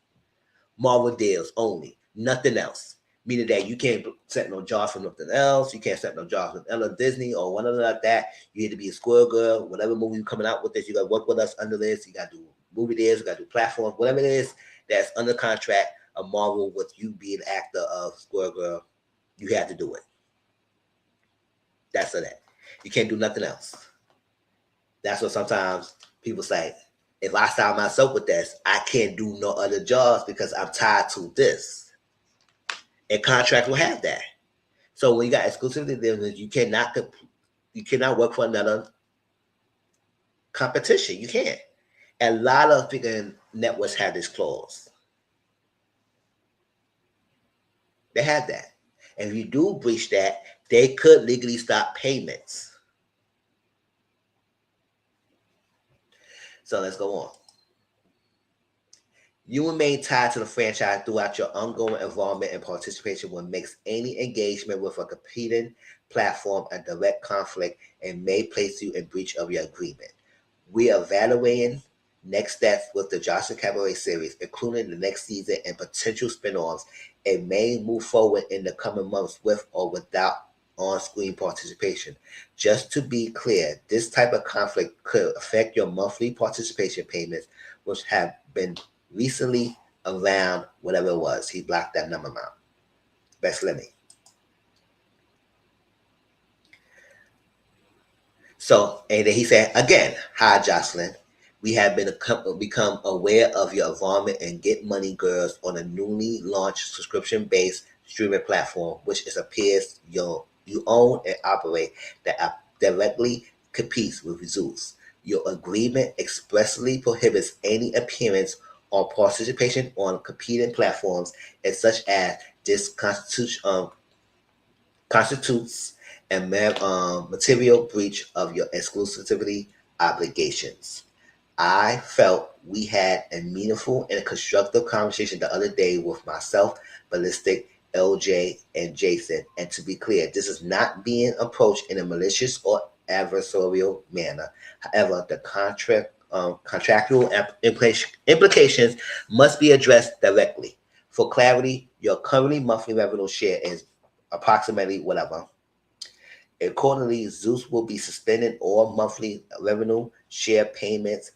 Marvel deals only, nothing else. Meaning that you can't set no jobs from nothing else. You can't set no jobs with Disney or one other like that. You need to be a Squirrel Girl. Whatever movie you're coming out with this, you got to work with us under this. You got to do movie deals. You got to do platforms. Whatever it is that's under contract of Marvel with you being an actor of Squirrel Girl, you have to do it. That's that. You can't do nothing else. That's what sometimes people say. If I sign myself with this, I can't do no other jobs because I'm tied to this. A contract will have that. So when you got exclusivity deals, you cannot work for another competition. You can't. A lot of freaking networks have this clause. They have that. And if you do breach that, they could legally stop payments. So let's go on. You remain tied to the franchise throughout your ongoing involvement and participation, what makes any engagement with a competing platform a direct conflict and may place you in breach of your agreement. We are evaluating next steps with the Joseline Cabaret series, including the next season and potential spin-offs, and may move forward in the coming months with or without on-screen participation. Just to be clear, this type of conflict could affect your monthly participation payments, which have been recently around whatever it was. He blocked that number out. Best limit. So, and then he said, again, hi, Joseline. We have become aware of your involvement in Get Money Girls on a newly launched subscription-based streaming platform, which it appears you own and operate that directly competes with Zeus. Your agreement expressly prohibits any appearance or participation on competing platforms, and such as this constitutes a material breach of your exclusivity obligations. I felt we had a meaningful and constructive conversation the other day with myself, Ballistic, LJ, and Jason. And to be clear, this is not being approached in a malicious or adversarial manner. However, the contractual implications must be addressed directly. For clarity, your currently monthly revenue share is approximately whatever. Accordingly, Zeus will be suspending all monthly revenue share payments,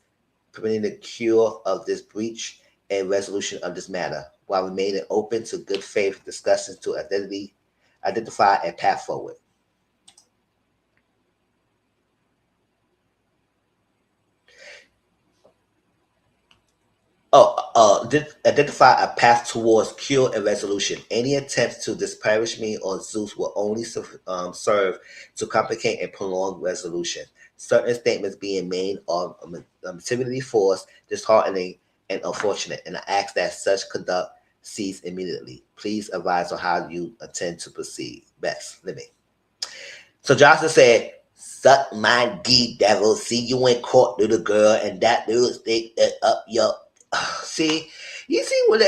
permitting the cure of this breach and resolution of this matter, while remaining open to good faith discussions to identify a path forward. Identify a path towards cure and resolution. Any attempts to disparage me or Zeus will only serve to complicate and prolong resolution. Certain statements being made are materially forced, disheartening, and unfortunate, and I ask that such conduct cease immediately. Please advise on how you intend to proceed. Best, let me. So Johnson said, "Suck my D, devil. See you in court, little girl, and that little stick up your." See, you see what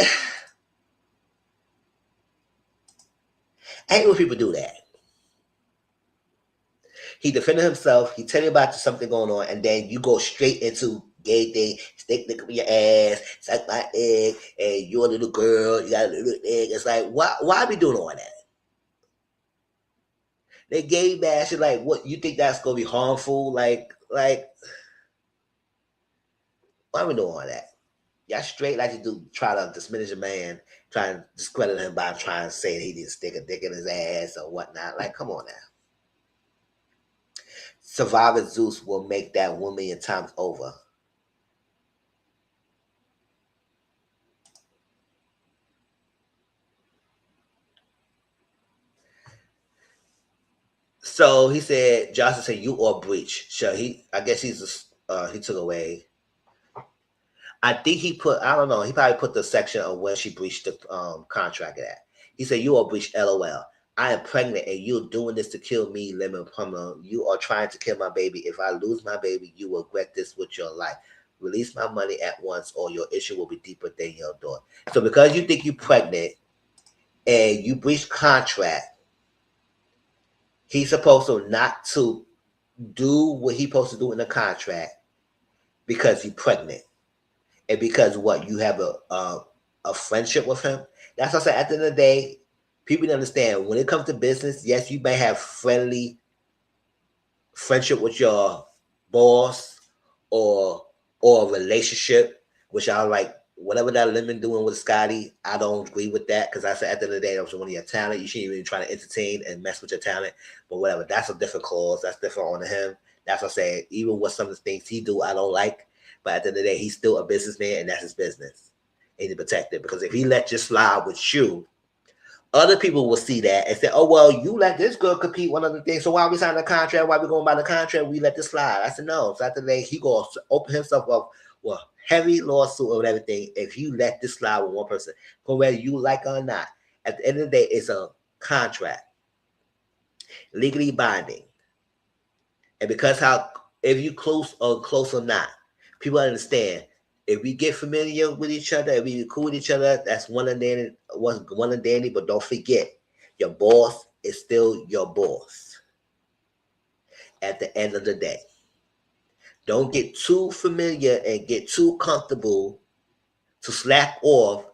I hate when people do that. He defended himself. He tell you about something going on, and then you go straight into gay thing. Stick nigga in your ass, suck my egg, and you're a little girl. You got a little egg. It's like, why are we doing all that? They gay bash. Like, what you think that's gonna be harmful? Like, why are we doing all that? Y'all straight like you do try to diminish a man, try to discredit him by trying to say that he didn't stick a dick in his ass or whatnot. Like, come on now. Survivor Zeus will make that 1 million times over. So he said, Johnson said, you or breach. So I guess he took away. I think he put, I don't know, he probably put the section of when she breached the contract at. He said, you are breached, LOL. I am pregnant and you're doing this to kill me, Lemon Plummer. You are trying to kill my baby. If I lose my baby, you will regret this with your life. Release my money at once or your issue will be deeper than your door. So because you think you're pregnant and you breached contract, he's supposed to not to do what he's supposed to do in the contract because you're pregnant. And because what, you have a friendship with him. That's what I said. At the end of the day, people need to understand when it comes to business, yes, you may have friendship with your boss or a relationship, which I like. Whatever that Lemon doing with Scotty, I don't agree with that because I said at the end of the day, that was one of your talent. You shouldn't even try to entertain and mess with your talent. But whatever, that's a different clause. That's different on him. That's what I say. Even with some of the things he do, I don't like. But at the end of the day, he's still a businessman, and that's his business. And he protect it. Because if he let you slide with you, other people will see that and say, oh, well, you let this girl compete one other thing. So why are we signing a contract? Why are we going by the contract? We let this slide. I said, no. So at the end of the day, he going to open himself up with heavy lawsuit or everything if you let this slide with one person. For whether you like it or not. At the end of the day, it's a contract. Legally binding. And because if you close or not, people understand. If we get familiar with each other, if we cool with each other, that's one and dandy. But don't forget, your boss is still your boss. At the end of the day, don't get too familiar and get too comfortable to slack off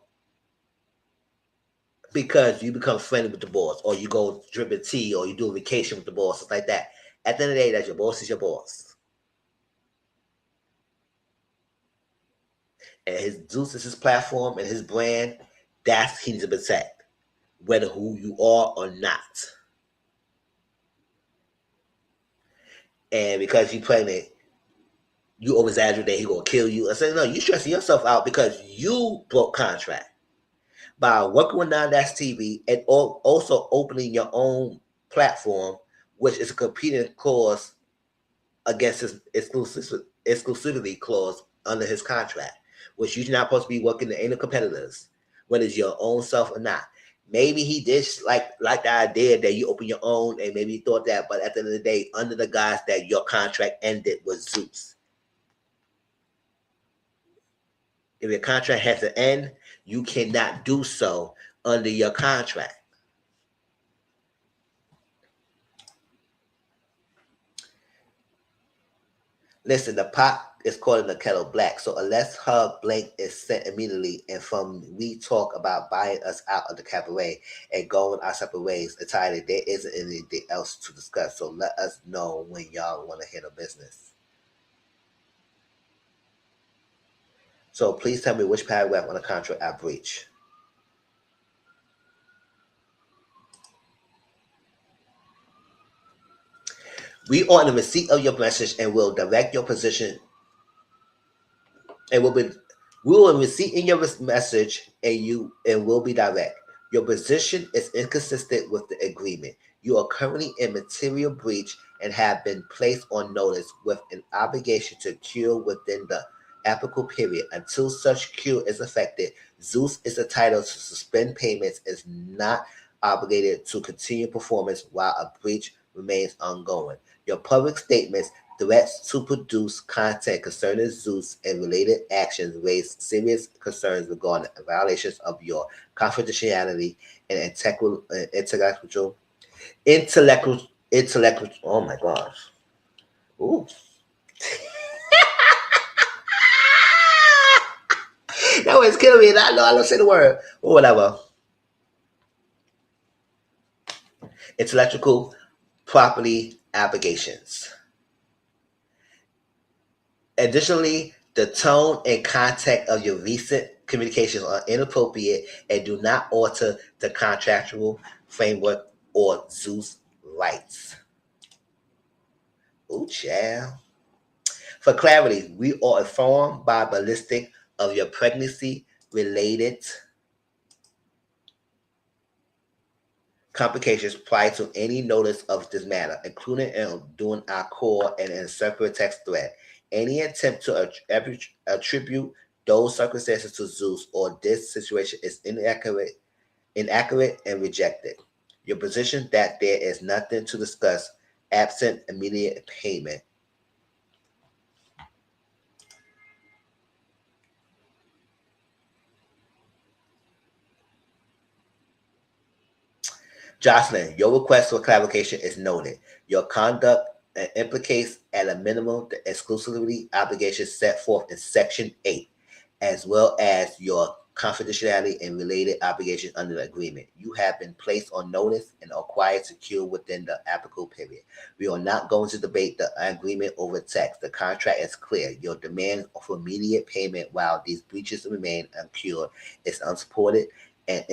because you become friendly with the boss, or you go dripping tea, or you do a vacation with the boss, stuff like that. At the end of the day, that's your boss is your boss. And his Zeus is his platform and his brand. That's he needs to protect, whether who you are or not. And because you pregnant, you over exaggerate, he gonna kill you. I said, no, you stressing yourself out because you broke contract by working with Non-Dash TV and also opening your own platform, which is a competing clause against his exclusivity clause under his contract, which you're not supposed to be working to any competitors, whether it's your own self or not. Maybe he did like the idea that you open your own, and maybe he thought that, but at the end of the day, under the guise that your contract ended with Zeus. If your contract has to end, you cannot do so under your contract. Listen, the pot is calling the kettle black. So unless her blank is sent immediately, and from we talk about buying us out of the cabaret and going our separate ways entirely, there isn't anything else to discuss. So let us know when y'all want to handle business. So please tell me which paragraph on the contract I breach. We are in the receipt of your message and will direct your position. And we will receive in your message and will be direct. Your position is inconsistent with the agreement. You are currently in material breach and have been placed on notice with an obligation to cure within the applicable period. Until such cure is effected, Zeus is entitled to suspend payments and is not obligated to continue performance while a breach remains ongoing. Your public statements Threats to produce content concerning Zeus and related actions raise serious concerns regarding violations of your confidentiality and intellectual. Oh my gosh! Ooh, that was killing me. I don't say the word or whatever. Intellectual property obligations. Additionally, the tone and content of your recent communications are inappropriate and do not alter the contractual framework or Zeus rights. Ooh, child. For clarity, we are informed by ballistic of your pregnancy related complications prior to any notice of this matter, including during our call and in separate text thread. Any attempt to attribute those circumstances to Zeus or this situation is inaccurate and rejected. Your position that there is nothing to discuss absent immediate payment. Joseline, your request for clarification is noted. Your conduct implicates at a minimum the exclusivity obligations set forth in Section 8, as well as your confidentiality and related obligations under the agreement. You have been placed on notice and are required to cure within the applicable period. We are not going to debate the agreement over text. The contract is clear. Your demand for immediate payment while these breaches remain uncured is unsupported and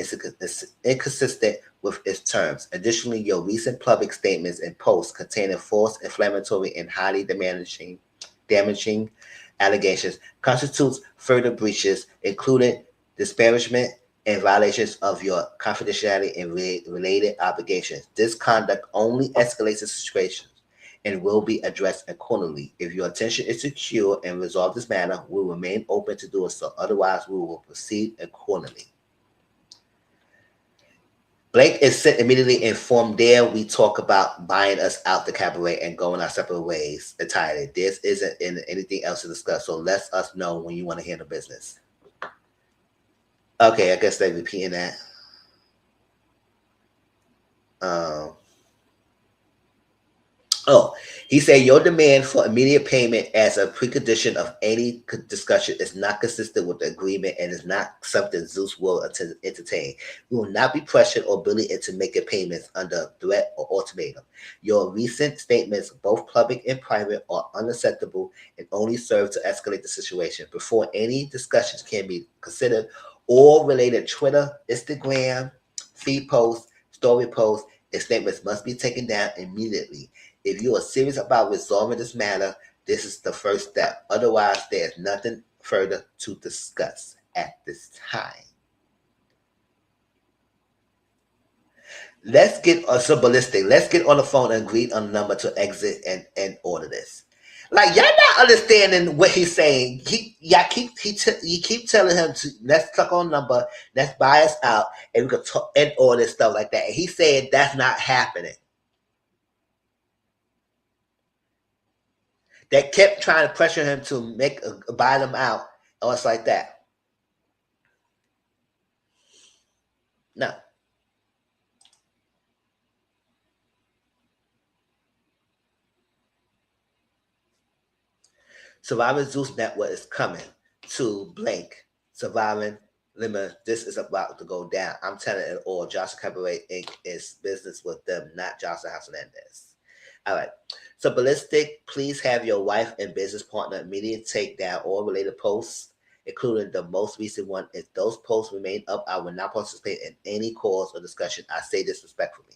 inconsistent with its terms. Additionally, your recent public statements and posts containing false, inflammatory, and highly damaging allegations constitutes further breaches, including disparagement and violations of your confidentiality and related obligations. This conduct only escalates the situation and will be addressed accordingly. If your intention is to cure and resolve this matter, we will remain open to do so. Otherwise, we will proceed accordingly. Blake is sent immediately informed there. We talk about buying us out the cabaret and going our separate ways entirely. This isn't anything else to discuss, so let us know when you want to handle business. Okay, I guess they're repeating that. He said your demand for immediate payment as a precondition of any discussion is not consistent with the agreement and is not something Zeus will entertain. We will not be pressured or bullied into making payments under threat or ultimatum. Your recent statements, both public and private, are unacceptable and only serve to escalate the situation. Before any discussions can be considered, all related Twitter, Instagram, feed posts, story posts, and statements must be taken down immediately. If you are serious about resolving this matter, this is the first step. Otherwise, there is nothing further to discuss at this time. Let's get so ballistic. Let's get on the phone and agree on a number to exit and order this. Like, y'all not understanding what he's saying. You keep telling him to let's click on number, let's buy us out, and we can talk and order stuff like that. And he said that's not happening. They kept trying to pressure him to buy them out, or it's like that. No. Surviving Zeus Network is coming to Blink. Surviving Limit. This is about to go down. I'm telling it all. Joseline Cabaret Inc. is business with them, not Joseline Hernandez. All right. So Ballistic, please have your wife and business partner immediately take down all related posts, including the most recent one. If those posts remain up, I will not participate in any calls or discussion. I say this respectfully.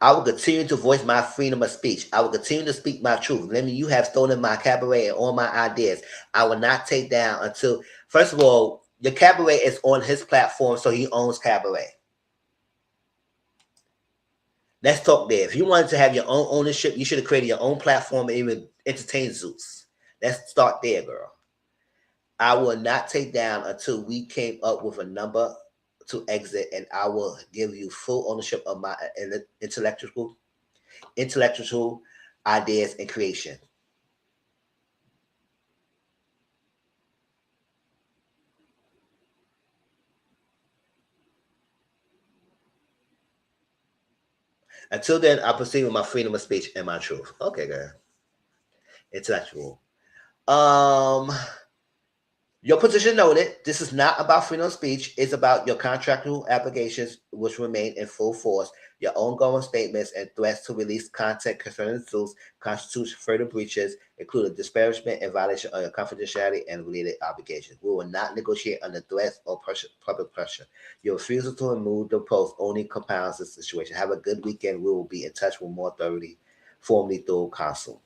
I will continue to voice my freedom of speech. I will continue to speak my truth. Let me, you have stolen my cabaret and all my ideas. I will not take down until, first of all, your cabaret is on his platform, so he owns cabaret. Let's talk there. If you wanted to have your own ownership, you should have created your own platform and even entertain Zeus. Let's start there, girl. I will not take down until we came up with a number to exit, and I will give you full ownership of my intellectual ideas and creation. Until then, I proceed with my freedom of speech and my truth. Okay, girl. Intellectual. Um, your position noted. This is not about freedom of speech. It's about your contractual obligations, which remain in full force. Your ongoing statements and threats to release content concerning suits constitute further breaches, including disparagement and violation of your confidentiality and related obligations. We will not negotiate under threats or public pressure. Your refusal to remove the post only compounds the situation. Have a good weekend. We will be in touch with more formally through counsel.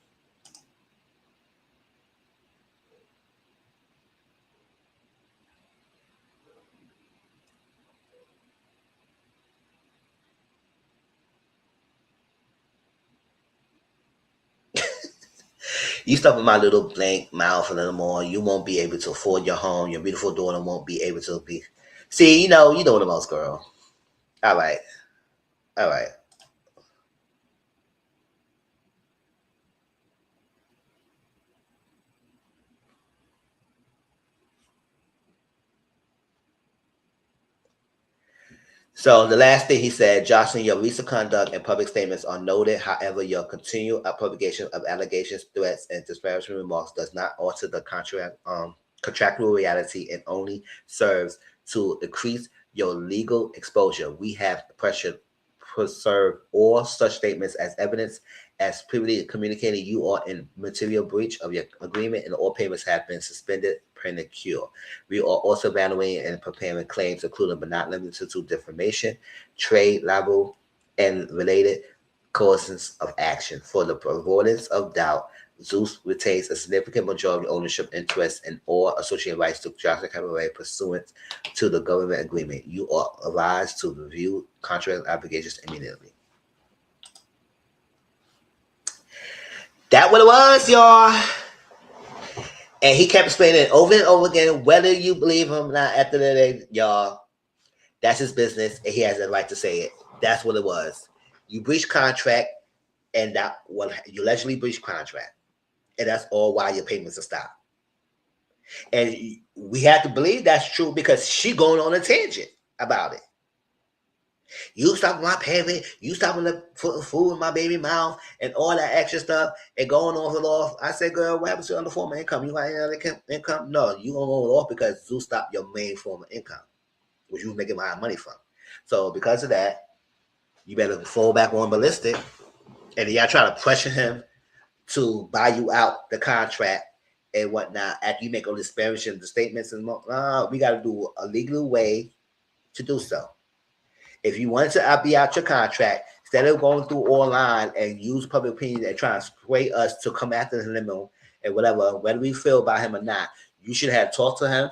You stop with my little blank mouth a little more, you won't be able to afford your home. Your beautiful daughter won't be able to be. See, you know the most, girl. All right, all right. So the last thing he said, Jocelyn, your recent conduct and public statements are noted. However, your continued publication of allegations, threats, and disparaging remarks does not alter the contractual reality and only serves to increase your legal exposure. We have preserved all such statements as evidence. As previously communicated, you are in material breach of your agreement, and all payments have been suspended pending cure. We are also evaluating and preparing claims, including but not limited to defamation, trade libel, and related causes of action. For the avoidance of doubt, Zeus retains a significant majority ownership interest in all associated rights to Jocelyn Cabaret pursuant to the government agreement. You are advised to review contract obligations immediately. That what it was, y'all. And he kept explaining it over and over again, whether you believe him or not. After the day, y'all, that's his business, and he has the right to say it. That's what it was. You breached contract, and that what you allegedly breached contract, and that's all why your payments are stopped. And we have to believe that's true because she going on a tangent about it. You stopping my payment, you stopping the food in my baby mouth, and all that extra stuff, and going off and off. I said, girl, what happens to your other form of income? You got any other income? No, you gonna go off because Zeus stopped your main form of income, which you was making my money from. So because of that, you better fall back on ballistic, and y'all try to pressure him to buy you out the contract and whatnot after you make all this disparaging the statements and we got to do a legal way to do so. If you wanted to be out your contract, instead of going through online and use public opinion and trying to sway us to come after the limo and whatever, whether we feel about him or not, you should have talked to him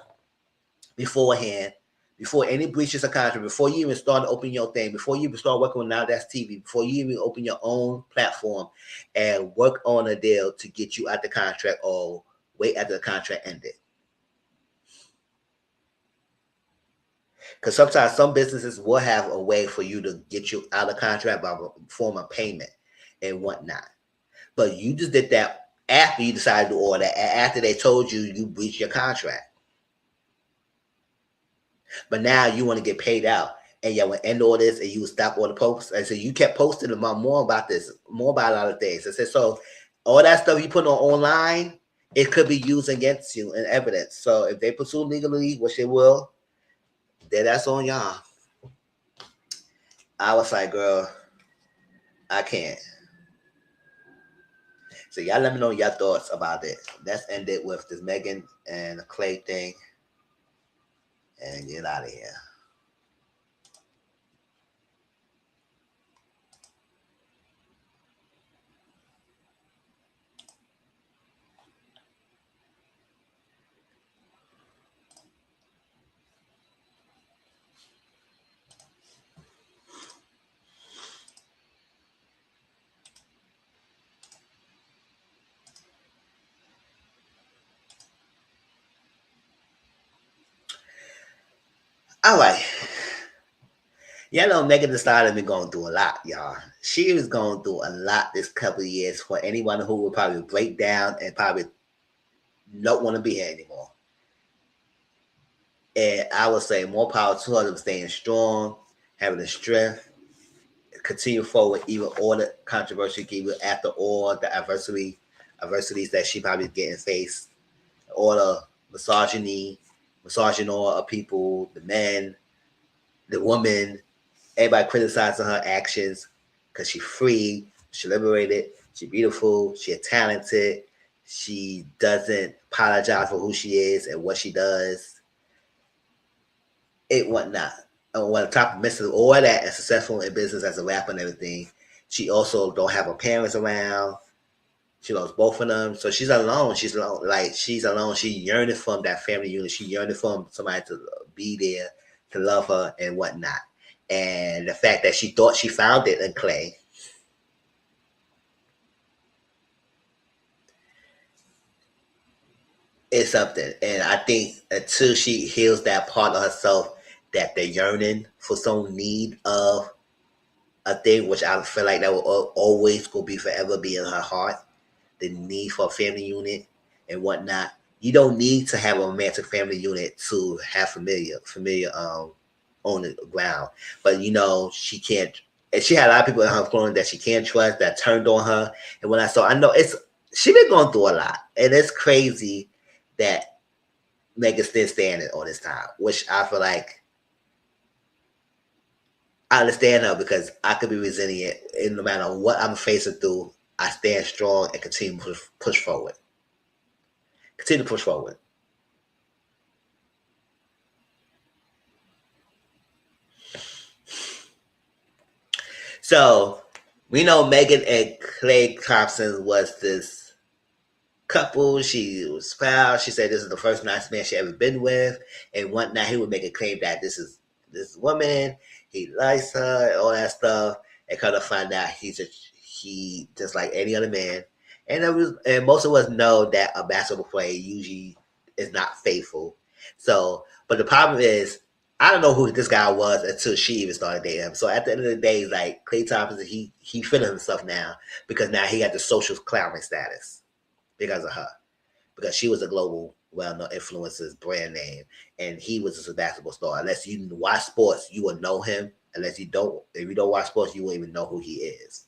beforehand, before any breaches of contract, before you even start opening your thing, before you even start working with Now That's TV, before you even open your own platform and work on a deal to get you out the contract or wait after the contract ended. Because sometimes some businesses will have a way for you to get you out of contract by form of payment and whatnot. But you just did that after you decided to order, after they told you you breached your contract. But now you want to get paid out. And yeah, when end all this and you stop all the posts. And so you kept posting about more about this, more about a lot of things. I said, so all that stuff you put on online, it could be used against you in evidence. So if they pursue legally, which they will, then that's on y'all. I was like, girl, I can't. So y'all let me know your thoughts about it. Let's end it with this Megan and Klay thing and get out of here. All right. Yeah, know, Megan Thee Stallion been going through a lot, y'all. She was going through a lot this couple of years for anyone who would probably break down and probably don't want to be here anymore. And I would say more power to her of staying strong, having the strength, continue forward, even all the controversy, even after all the adversities that she probably getting faced, all the misogyny of people, the men, the women, everybody criticizing her actions because she's free, she liberated, she beautiful, she talented, she doesn't apologize for who she is and what she does, it whatnot. And on top of missing all that and successful in business as a rapper and everything, she also don't have her parents around. She lost both of them, so she's alone. She's alone. Like she's alone. She yearning from that family unit. She yearning from somebody to be there, to love her and whatnot. And the fact that she thought she found it in Klay, is something. And I think until she heals that part of herself, that the yearning for some need of a thing, which I feel like that will always go be forever be in her heart, the need for a family unit and whatnot. You don't need to have a romantic family unit to have familiar on the ground. But you know, she can't, and she had a lot of people in her phone that she can't trust, that turned on her. And when I know it's, she been going through a lot. And it's crazy that Megan's still standing all this time, which I feel like I understand her because I could be resilient, and no matter what I'm facing through, I stand strong and continue to push forward. Continue to push forward. So we know Megan and Klay Thompson was this couple. She was proud. She said this is the first nice man she ever been with, and whatnot. He would make a claim that this woman, he likes her, all that stuff, and kind of find out he just like any other man. And most of us know that a basketball player usually is not faithful. So, but the problem is, I don't know who this guy was until she even started dating him. So at the end of the day, like Klay Thompson, he feeling himself now because now he got the social clown status because of her, because she was a global well-known influencer's brand name, and he was just a basketball star. Unless you watch sports, you will know him. Unless you don't, if you don't watch sports, you won't even know who he is.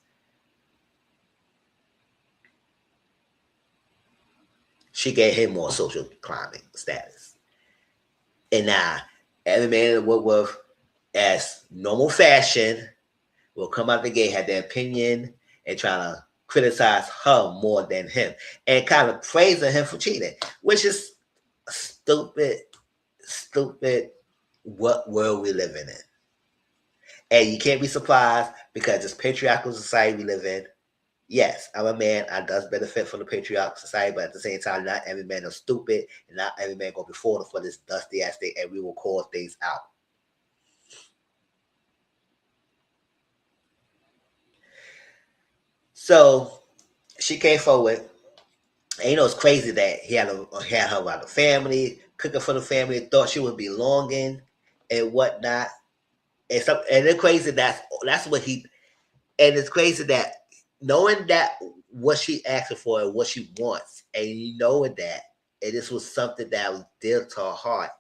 She gave him more social climbing status, and now every man in Woodworth, as normal fashion, will come out the gate, have their opinion, and try to criticize her more than him, and kind of praising him for cheating, which is stupid, what world we living in. And you can't be surprised because this patriarchal society we live in. Yes, I'm a man. I does benefit from the patriarchal society, but at the same time, not every man is stupid, and not every man gonna be falling for this dusty ass thing, and we will call things out. So she came forward. And you know, it's crazy that he had her around the family, cooking for the family, thought she would be longing and whatnot. And it's crazy that's what he, and it's crazy that knowing that what she asking for and what she wants, and you knowing that, and this was something that was dear to her heart,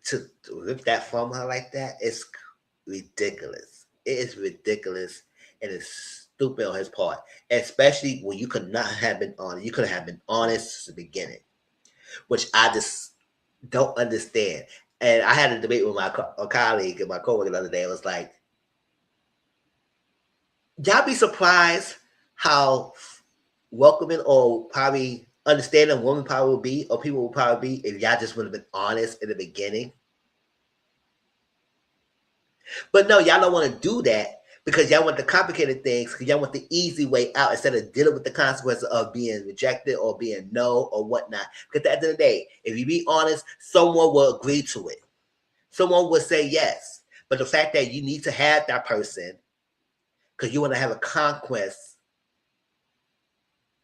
to rip that from her like that, it's ridiculous. It is ridiculous, and it's stupid on his part, especially when you could not have been honest. You could have been honest since the beginning, which I just don't understand. And I had a debate with a colleague and my coworker the other day. It was like, y'all be surprised how welcoming or probably understanding women probably would be, or people would probably be, if y'all just would have been honest in the beginning. But no, y'all don't want to do that because y'all want the complicated things, because y'all want the easy way out instead of dealing with the consequences of being rejected or being no or whatnot. Because at the end of the day, if you be honest, someone will agree to it. Someone will say yes. But the fact that you need to have that person because you want to have a conquest,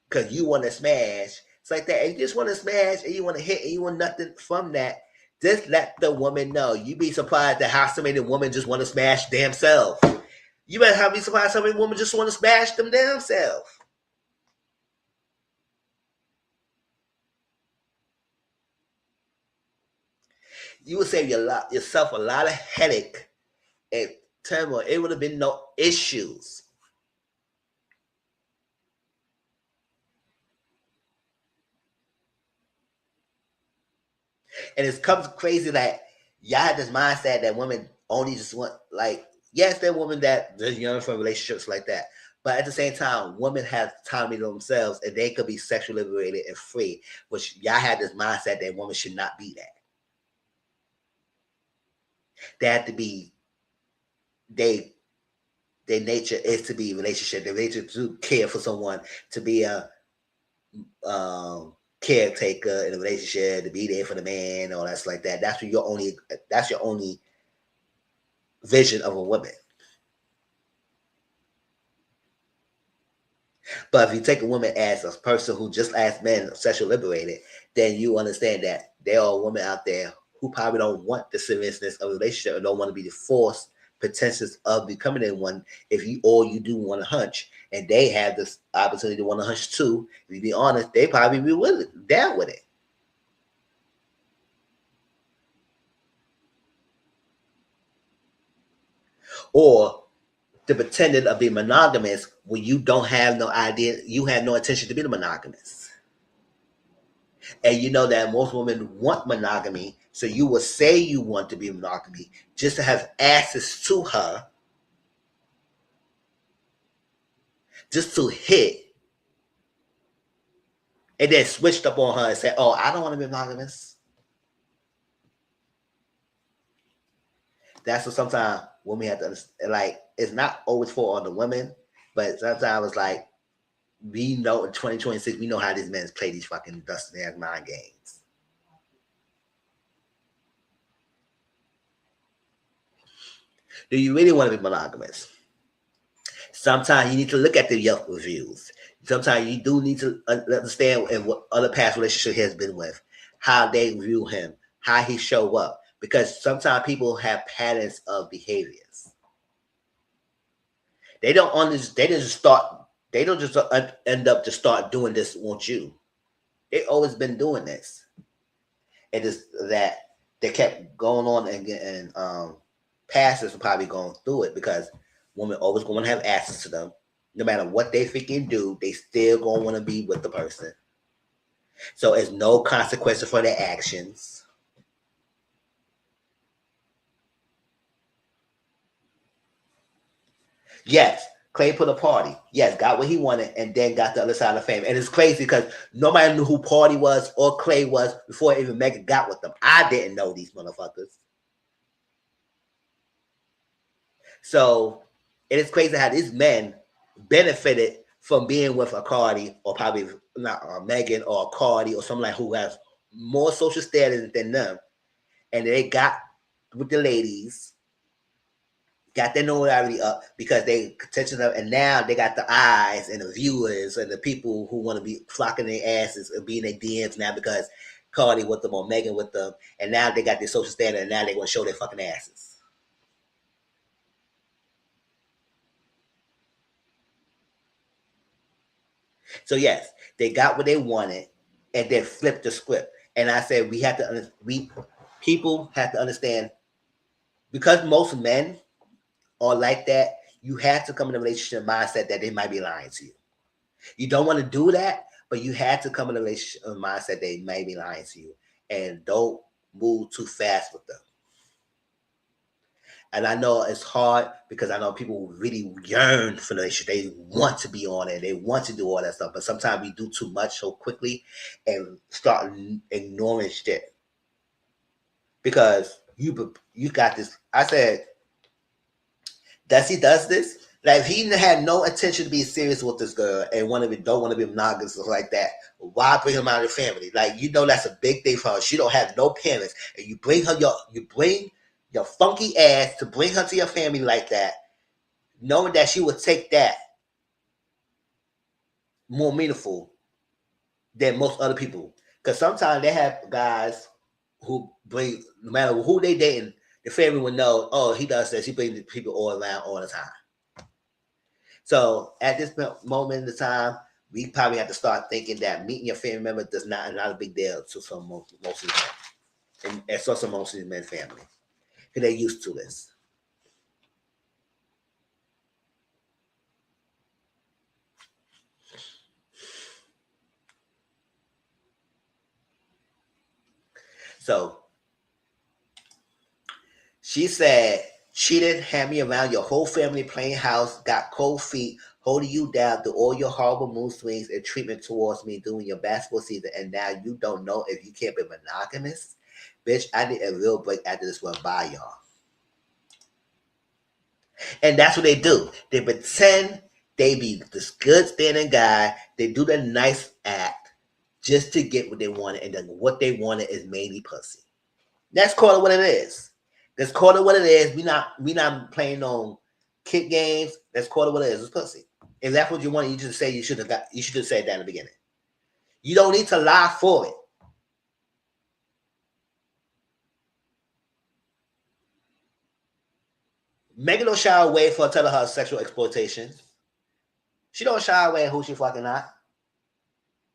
because you want to smash, it's like that. And you just want to smash and you want to hit and you want nothing from that. Just let the woman know. You be surprised at how so many women just want to smash damn self. You better have be surprised how many women just want to smash them damn self. You would save yourself a lot of headache and turmoil. It would have been no issues. And it comes crazy that y'all had this mindset that women only just want, like, yes, there are women that they're young from relationships like that. But at the same time, women have autonomy to themselves and they could be sexually liberated and free, which y'all had this mindset that women should not be that. They have to be, their nature is to be a relationship. Their nature to care for someone, to be a caretaker in a relationship, to be there for the man, all that's like that. That's your only vision of a woman. But if you take a woman as a person who just as men sexually liberated, then you understand that there are women out there who probably don't want the seriousness of a relationship or don't want to be the forced pretensions of becoming in one. If you all you do want to hunch, and they have this opportunity to want to hunch too, if you be honest, they probably be willing down with it. Or the pretending of being monogamous when you don't have no idea, you have no intention to be the monogamous. And you know that most women want monogamy, so you will say you want to be monogamy just to have access to her, just to hit, and then switched up on her and said, "Oh, I don't want to be monogamous." That's what sometimes women have to understand. Like, it's not always for all the women, but sometimes it's like, we know in 2026, we know how these men play these fucking dusty ass mind games. Do you really want to be monogamous? Sometimes you need to look at the Yelp reviews. Sometimes you do need to understand what other past relationship he has been with, how they view him, how he show up. Because sometimes people have patterns of behaviors. They don't They don't just end up to start doing this on you. They always been doing this. It is that they kept going on and pastors are probably going through it because women always going to have access to them. No matter what they freaking do, they still going to want to be with the person. So there's no consequences for their actions. Yes, Klay put a party. Yes, got what he wanted and then got the other side of fame. And it's crazy because nobody knew who Party was or Klay was before even Megan got with them. I didn't know these motherfuckers. So it is crazy how these men benefited from being with a Cardi or probably not Megan or a Cardi or someone like who has more social status than them. And they got with the ladies, got their notoriety up because they attention up, and now they got the eyes and the viewers and the people who want to be flocking their asses and being their DMs now because Cardi with them or Megan with them, and now they got their social standard, and now they want to show their fucking asses. So yes, they got what they wanted, and then flipped the script. And I said people have to understand because most men are like that. You have to come in a relationship mindset that they might be lying to you. You don't want to do that, but you have to come in a relationship mindset they may be lying to you, and don't move too fast with them. And I know it's hard because I know people really yearn for the relationship. They want to be on it. They want to do all that stuff. But sometimes we do too much so quickly and start ignoring shit. Because you got this. I said, he does this? Like if he had no intention to be serious with this girl and don't want to be monogamous or like that, why bring him out of the family? Like that's a big thing for her. She don't have no parents, and you bring your funky ass to bring her to your family like that, knowing that she would take that more meaningful than most other people. Because sometimes they have guys who bring, no matter who they dating, the family would know, oh, he does this. He brings people all around all the time. So at this moment in the time, we probably have to start thinking that meeting your family member does not a big deal to some most of these men, and especially most of these men family, because they're used to this. So she said, cheated, had me around your whole family playing house, got cold feet, holding you down through all your horrible mood swings and treatment towards me during your basketball season, and now you don't know if you can't be monogamous? Bitch, I need a real break after this one. Bye, y'all. And that's what they do. They pretend they be this good standing guy. They do the nice act just to get what they wanted, and then what they wanted is mainly pussy. Let's call it what it is. Let's call it what it is. We not playing on kid games. Let's call it what it is. It's pussy. If that's what you want, you just say you should have said that in the beginning. You don't need to lie for it. Megan don't shy away for telling her sexual exploitation. She don't shy away who she fucking not.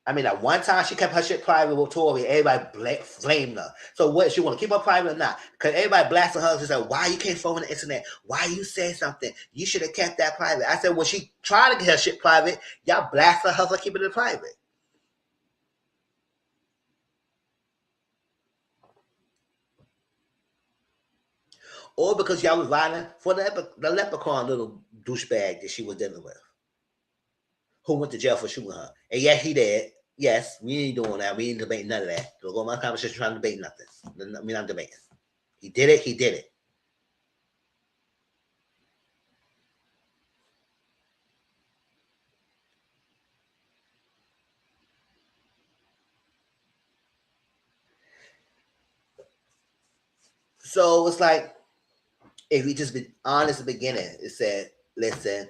I mean, at one time she kept her shit private with Tori. Everybody flamed her. So what? She want to keep her private or not? Because everybody blasting her and said, "Why you can't phone on the internet? Why you say something? You should have kept that private." I said, when she tried to get her shit private, y'all blasted her for keeping it private. Or because y'all was vying for the leprechaun little douchebag that she was dealing with, who went to jail for shooting her. And yeah, he did. Yes, we ain't doing that. We ain't debating none of that. Don't go my conversation trying to debate nothing. We're not debating. He did it. He did it. So it's like, if we just been honest at the beginning, it said, listen,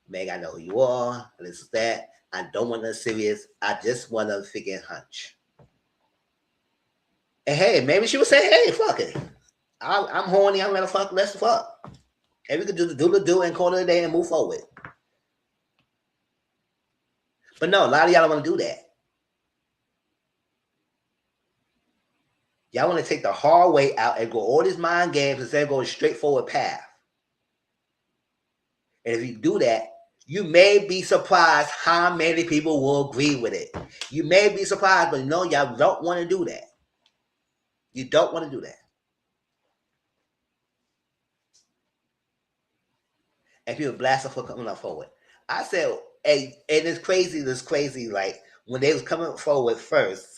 Meg, I know who you are. This is that. I don't want nothing serious. I just want a freaking hunch. And hey, maybe she would say, hey, fuck it. I'm horny. I'm gonna fuck. Let's fuck. And we could do the do and call it a day and move forward. But no, a lot of y'all don't want to do that. Y'all want to take the hard way out and go all these mind games instead of going straightforward path. And if you do that, you may be surprised how many people will agree with it. You may be surprised, but no, y'all don't want to do that. You don't want to do that. And people blast her for coming up forward. I said, and it's crazy, like when they was coming forward first,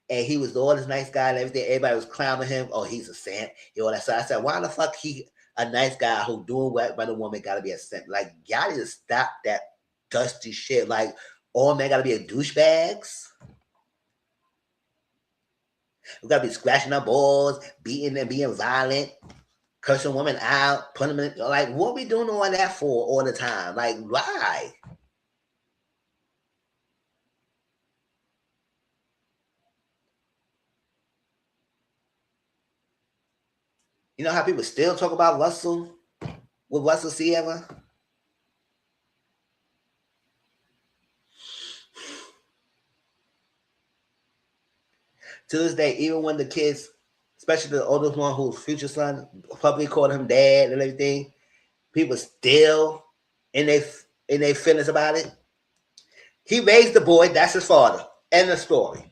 and he was all this nice guy and everything, everybody was clowning him, oh, he's a simp, all that stuff. I said, why the fuck he a nice guy who doing what by the woman gotta be a simp? Like, y'all need to stop that dusty shit. Like, all men gotta be a douchebags. We gotta be scratching our balls, beating and being violent, cursing women out, putting them in, like, what we doing all that for all the time? Like, why? You know how people still talk about Russell with Russell Sierra? To this day, even when the kids, especially the oldest one who's future son, publicly called him dad and everything, people still in their feelings about it. He raised the boy, that's his father. End of story.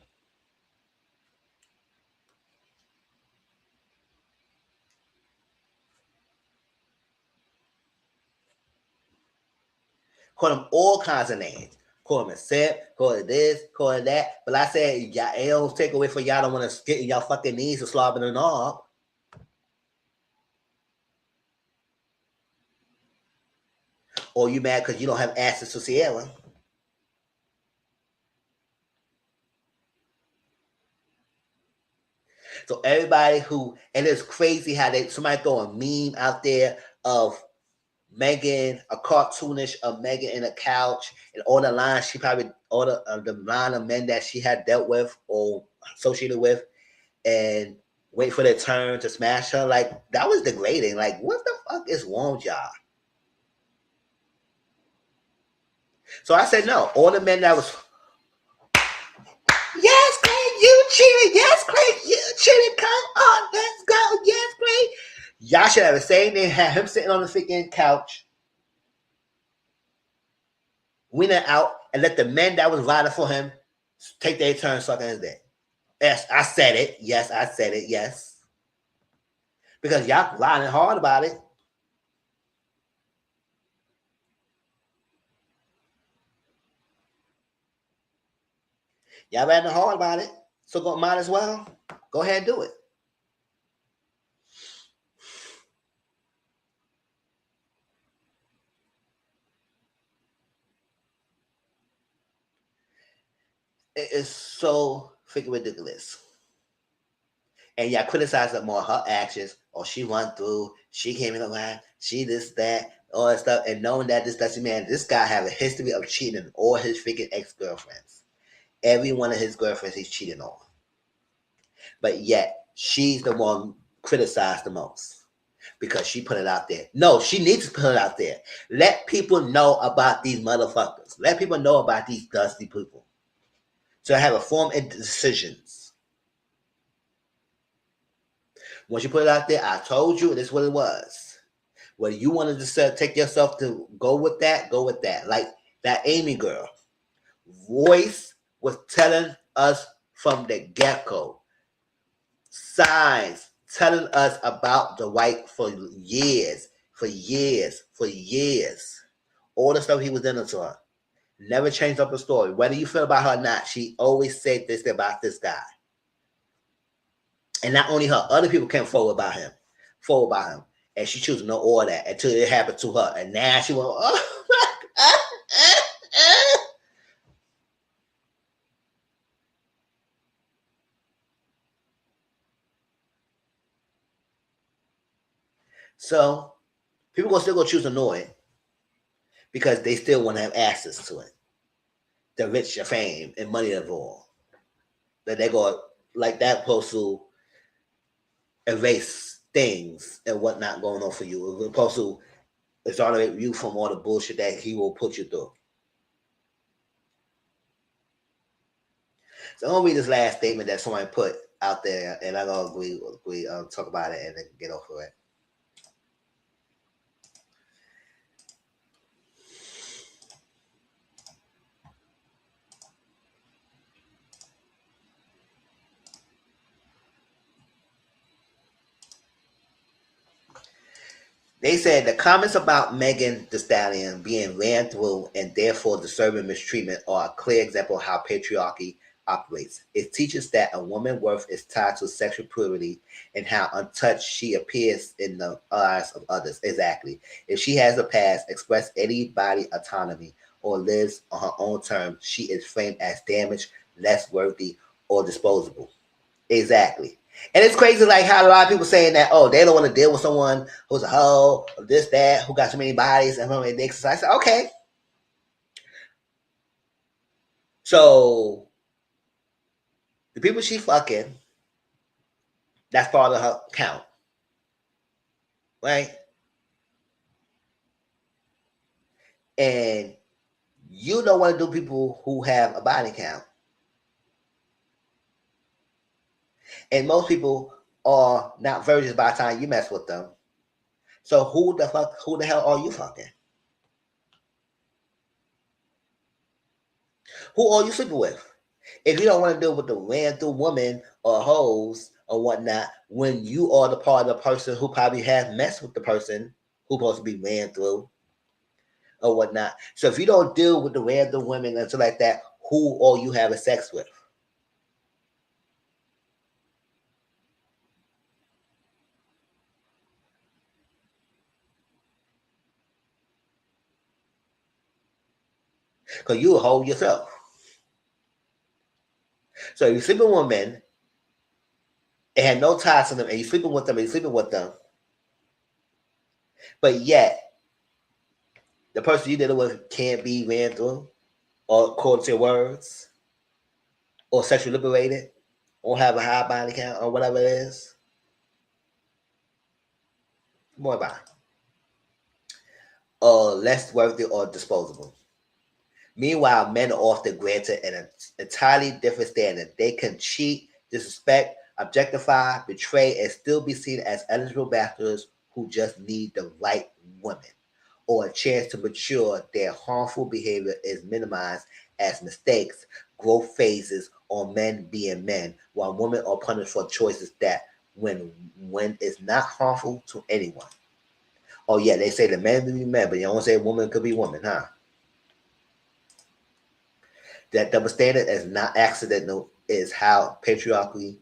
Call him all kinds of names. Call him a simp, call it this, call it that. But I said, y'all, it don't take away for y'all don't want to get in y'all fucking knees and slobbing and all. Or you mad because you don't have access to Sierra. So everybody who, and it's crazy how somebody throw a meme out there of Megan, a cartoonish of Megan in a couch, and all the lines she probably, all the line of men that she had dealt with or associated with, and wait for their turn to smash her. Like, that was degrading. Like, what the fuck is wrong with y'all? So I said no. All the men that was, yes, Klay, you cheated. Yes, Klay, you cheated. Come on, let's go. Yes, Klay. Y'all should have the same thing. Have him sitting on the freaking couch, winning out, and let the men that was riding for him take their turn sucking his dick. Yes, I said it. Yes, I said it. Yes. Because y'all lying hard about it. Y'all riding hard about it. So might as well go ahead and do it. It is so freaking ridiculous. And y'all criticize her more, her actions. Oh, she went through, she came in the line, she this, that, all that stuff. And knowing that this doesn't man, this guy have a history of cheating on all his freaking ex-girlfriends. Every one of his girlfriends he's cheating on. But yet, she's the one criticized the most. Because she put it out there. No, she needs to put it out there. Let people know about these motherfuckers. Let people know about these dusty people. So I have a form of decisions. Once you put it out there, I told you, and this is what it was. Whether you wanted to take yourself to go with that, go with that. Like that Amy girl. Voice was telling us from the get-go. Signs telling us about the white for years. All the stuff he was into her. Never changed up the story. Whether you feel about her or not, she always said this about this guy. And not only her, other people came forward about him. And she chose to know all that until it happened to her. And now she went, oh. So people still gonna choose to know it because they still want to have access to it. The rich, the fame, and money involved. That they go like that supposed to erase things and whatnot going on for you. It's supposed to exonerate you from all the bullshit that he will put you through. So I'm gonna read this last statement that somebody put out there, and I'm gonna agree talk about it and then get off of it. They said the comments about Megan Thee Stallion being ran through and therefore deserving mistreatment are a clear example of how patriarchy operates. It teaches that a woman's worth is tied to sexual purity and how untouched she appears in the eyes of others. Exactly. If she has a past, express any body autonomy, or lives on her own terms, she is framed as damaged, less worthy, or disposable. Exactly. And it's crazy, like how a lot of people saying that, oh, they don't want to deal with someone who's a hoe, or this, that, who got so many bodies and so many dicks. So I said, okay. So the people she fucking, that's part of her count. Right? And you don't want to do people who have a body count. And most people are not virgins by the time you mess with them. So who the hell are you fucking? Who are you sleeping with? If you don't want to deal with the ran through woman or hoes or whatnot, when you are the part of the person who probably has messed with the person who's supposed to be ran through or whatnot. So if you don't deal with the ran through women and stuff like that, who are you having sex with? Because you a hoe yourself. So if you're sleeping with men and have no ties to them, and you're sleeping with them, but yet the person you did it with can't be ran through, or according to your words, or sexually liberated, or have a high body count or whatever it is, more about or less worthy or disposable. Meanwhile, men are often granted an entirely different standard. They can cheat, disrespect, objectify, betray, and still be seen as eligible bachelors who just need the right woman or a chance to mature. Their harmful behavior is minimized as mistakes, growth phases, or men being men, while women are punished for choices that when it's not harmful to anyone. Oh yeah, they say the man can be man, but you don't say a woman could be woman, huh? That double standard is not accidental, is how patriarchy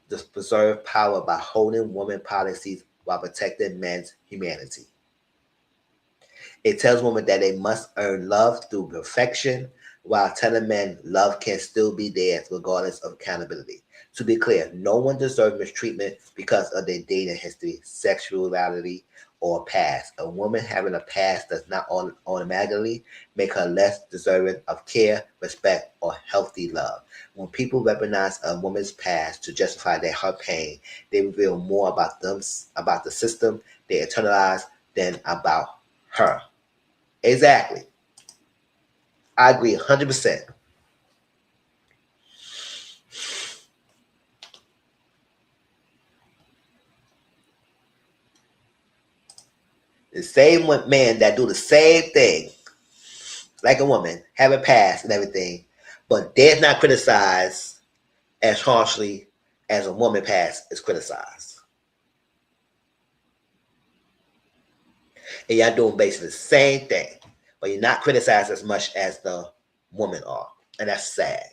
just preserve power by holding women policies while protecting men's humanity. It tells women that they must earn love through perfection, while telling men love can still be theirs regardless of accountability. To be clear, no one deserves mistreatment because of their dating history, sexuality, or past. A woman having a past does not automatically make her less deserving of care, respect, or healthy love. When people weaponize a woman's past to justify her pain, they reveal more about them, about the system they internalize, than about her. Exactly. I agree 100%. The same men that do the same thing, like a woman, have a past and everything, but they're not criticized as harshly as a woman past is criticized. And y'all doing basically the same thing, but you're not criticized as much as the women are. And that's sad.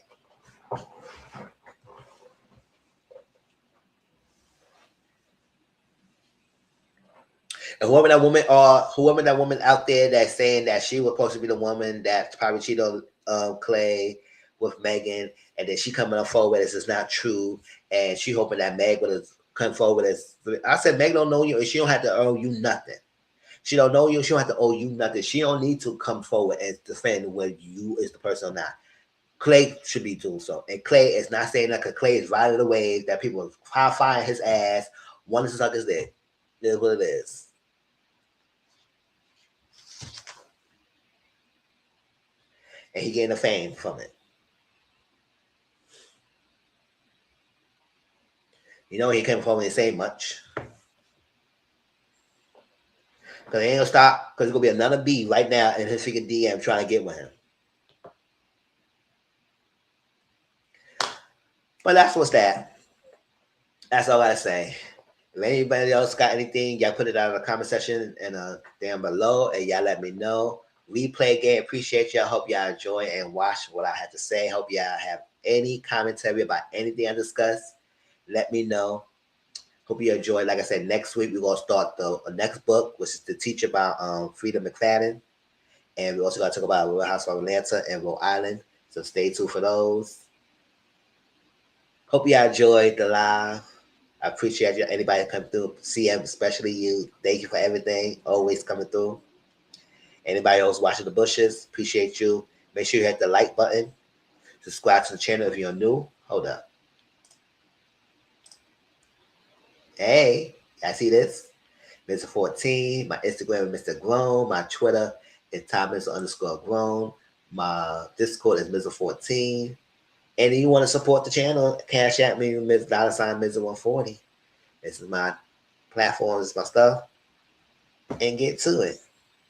And whoever that woman out there that's saying that she was supposed to be the woman that probably cheated on Klay with Megan, and then she coming up forward as it's not true, and she hoping that Meg would have come forward as I said, Meg don't know you, and she don't have to owe you nothing. She don't know you, she don't have to owe you nothing. She don't need to come forward and defend whether you is the person or not. Klay should be doing so. And Klay is not saying that because Klay is riding the wave that people are high-fiving his ass, wanting to suck his dick. It is what it is. And he gained the fame from it. You know he came from and say much. Because he ain't gonna stop, because there's gonna be another B right now in his freaking DM trying to get with him. But that's what's that. That's all I say. If anybody else got anything, y'all put it out in the comment section and down below, and y'all let me know. Replay game, appreciate y'all. Hope y'all enjoy and watch what I had to say. Hope y'all have any commentary about anything I discussed. Let me know. Hope you enjoy. Like I said, next week we're gonna start the next book, which is to teach about Freedom McFadden, and we're also gonna talk about Real Housewives of Atlanta and Rhode Island. So stay tuned for those. Hope y'all enjoyed the live. I appreciate you. Anybody come through, CM, especially you. Thank you for everything. Always coming through. Anybody else watching the bushes, appreciate you. Make sure you hit the like button. Subscribe to the channel if you're new. Hold up. Hey, I see this. Mr. 14. My Instagram is Mr. Grown. My Twitter is Thomas_Grown. My Discord is Mr. 14. And if you want to support the channel, cash at me, $$Mr. 140. This is my platform, this is my stuff. And get to it.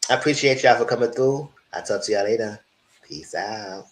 I appreciate y'all for coming through. I'll talk to y'all later. Peace out.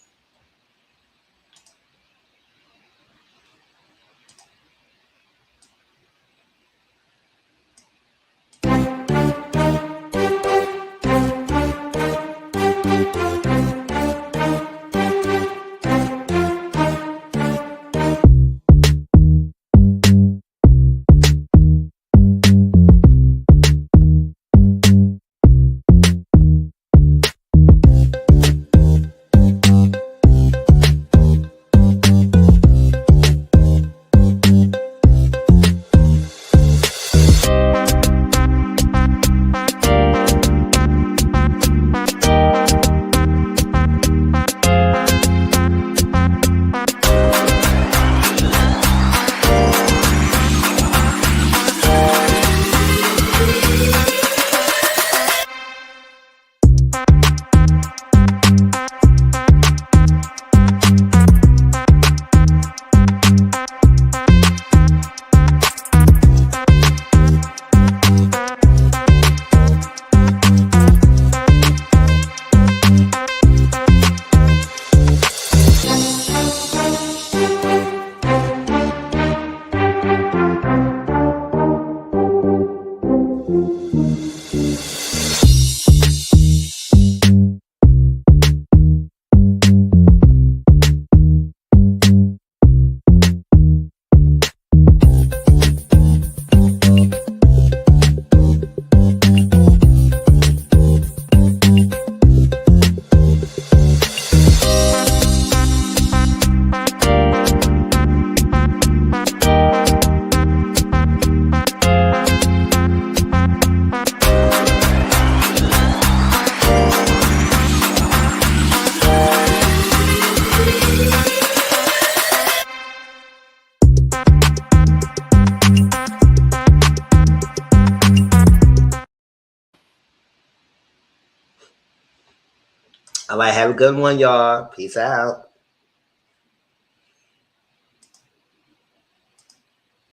All right, have a good one, y'all. Peace out.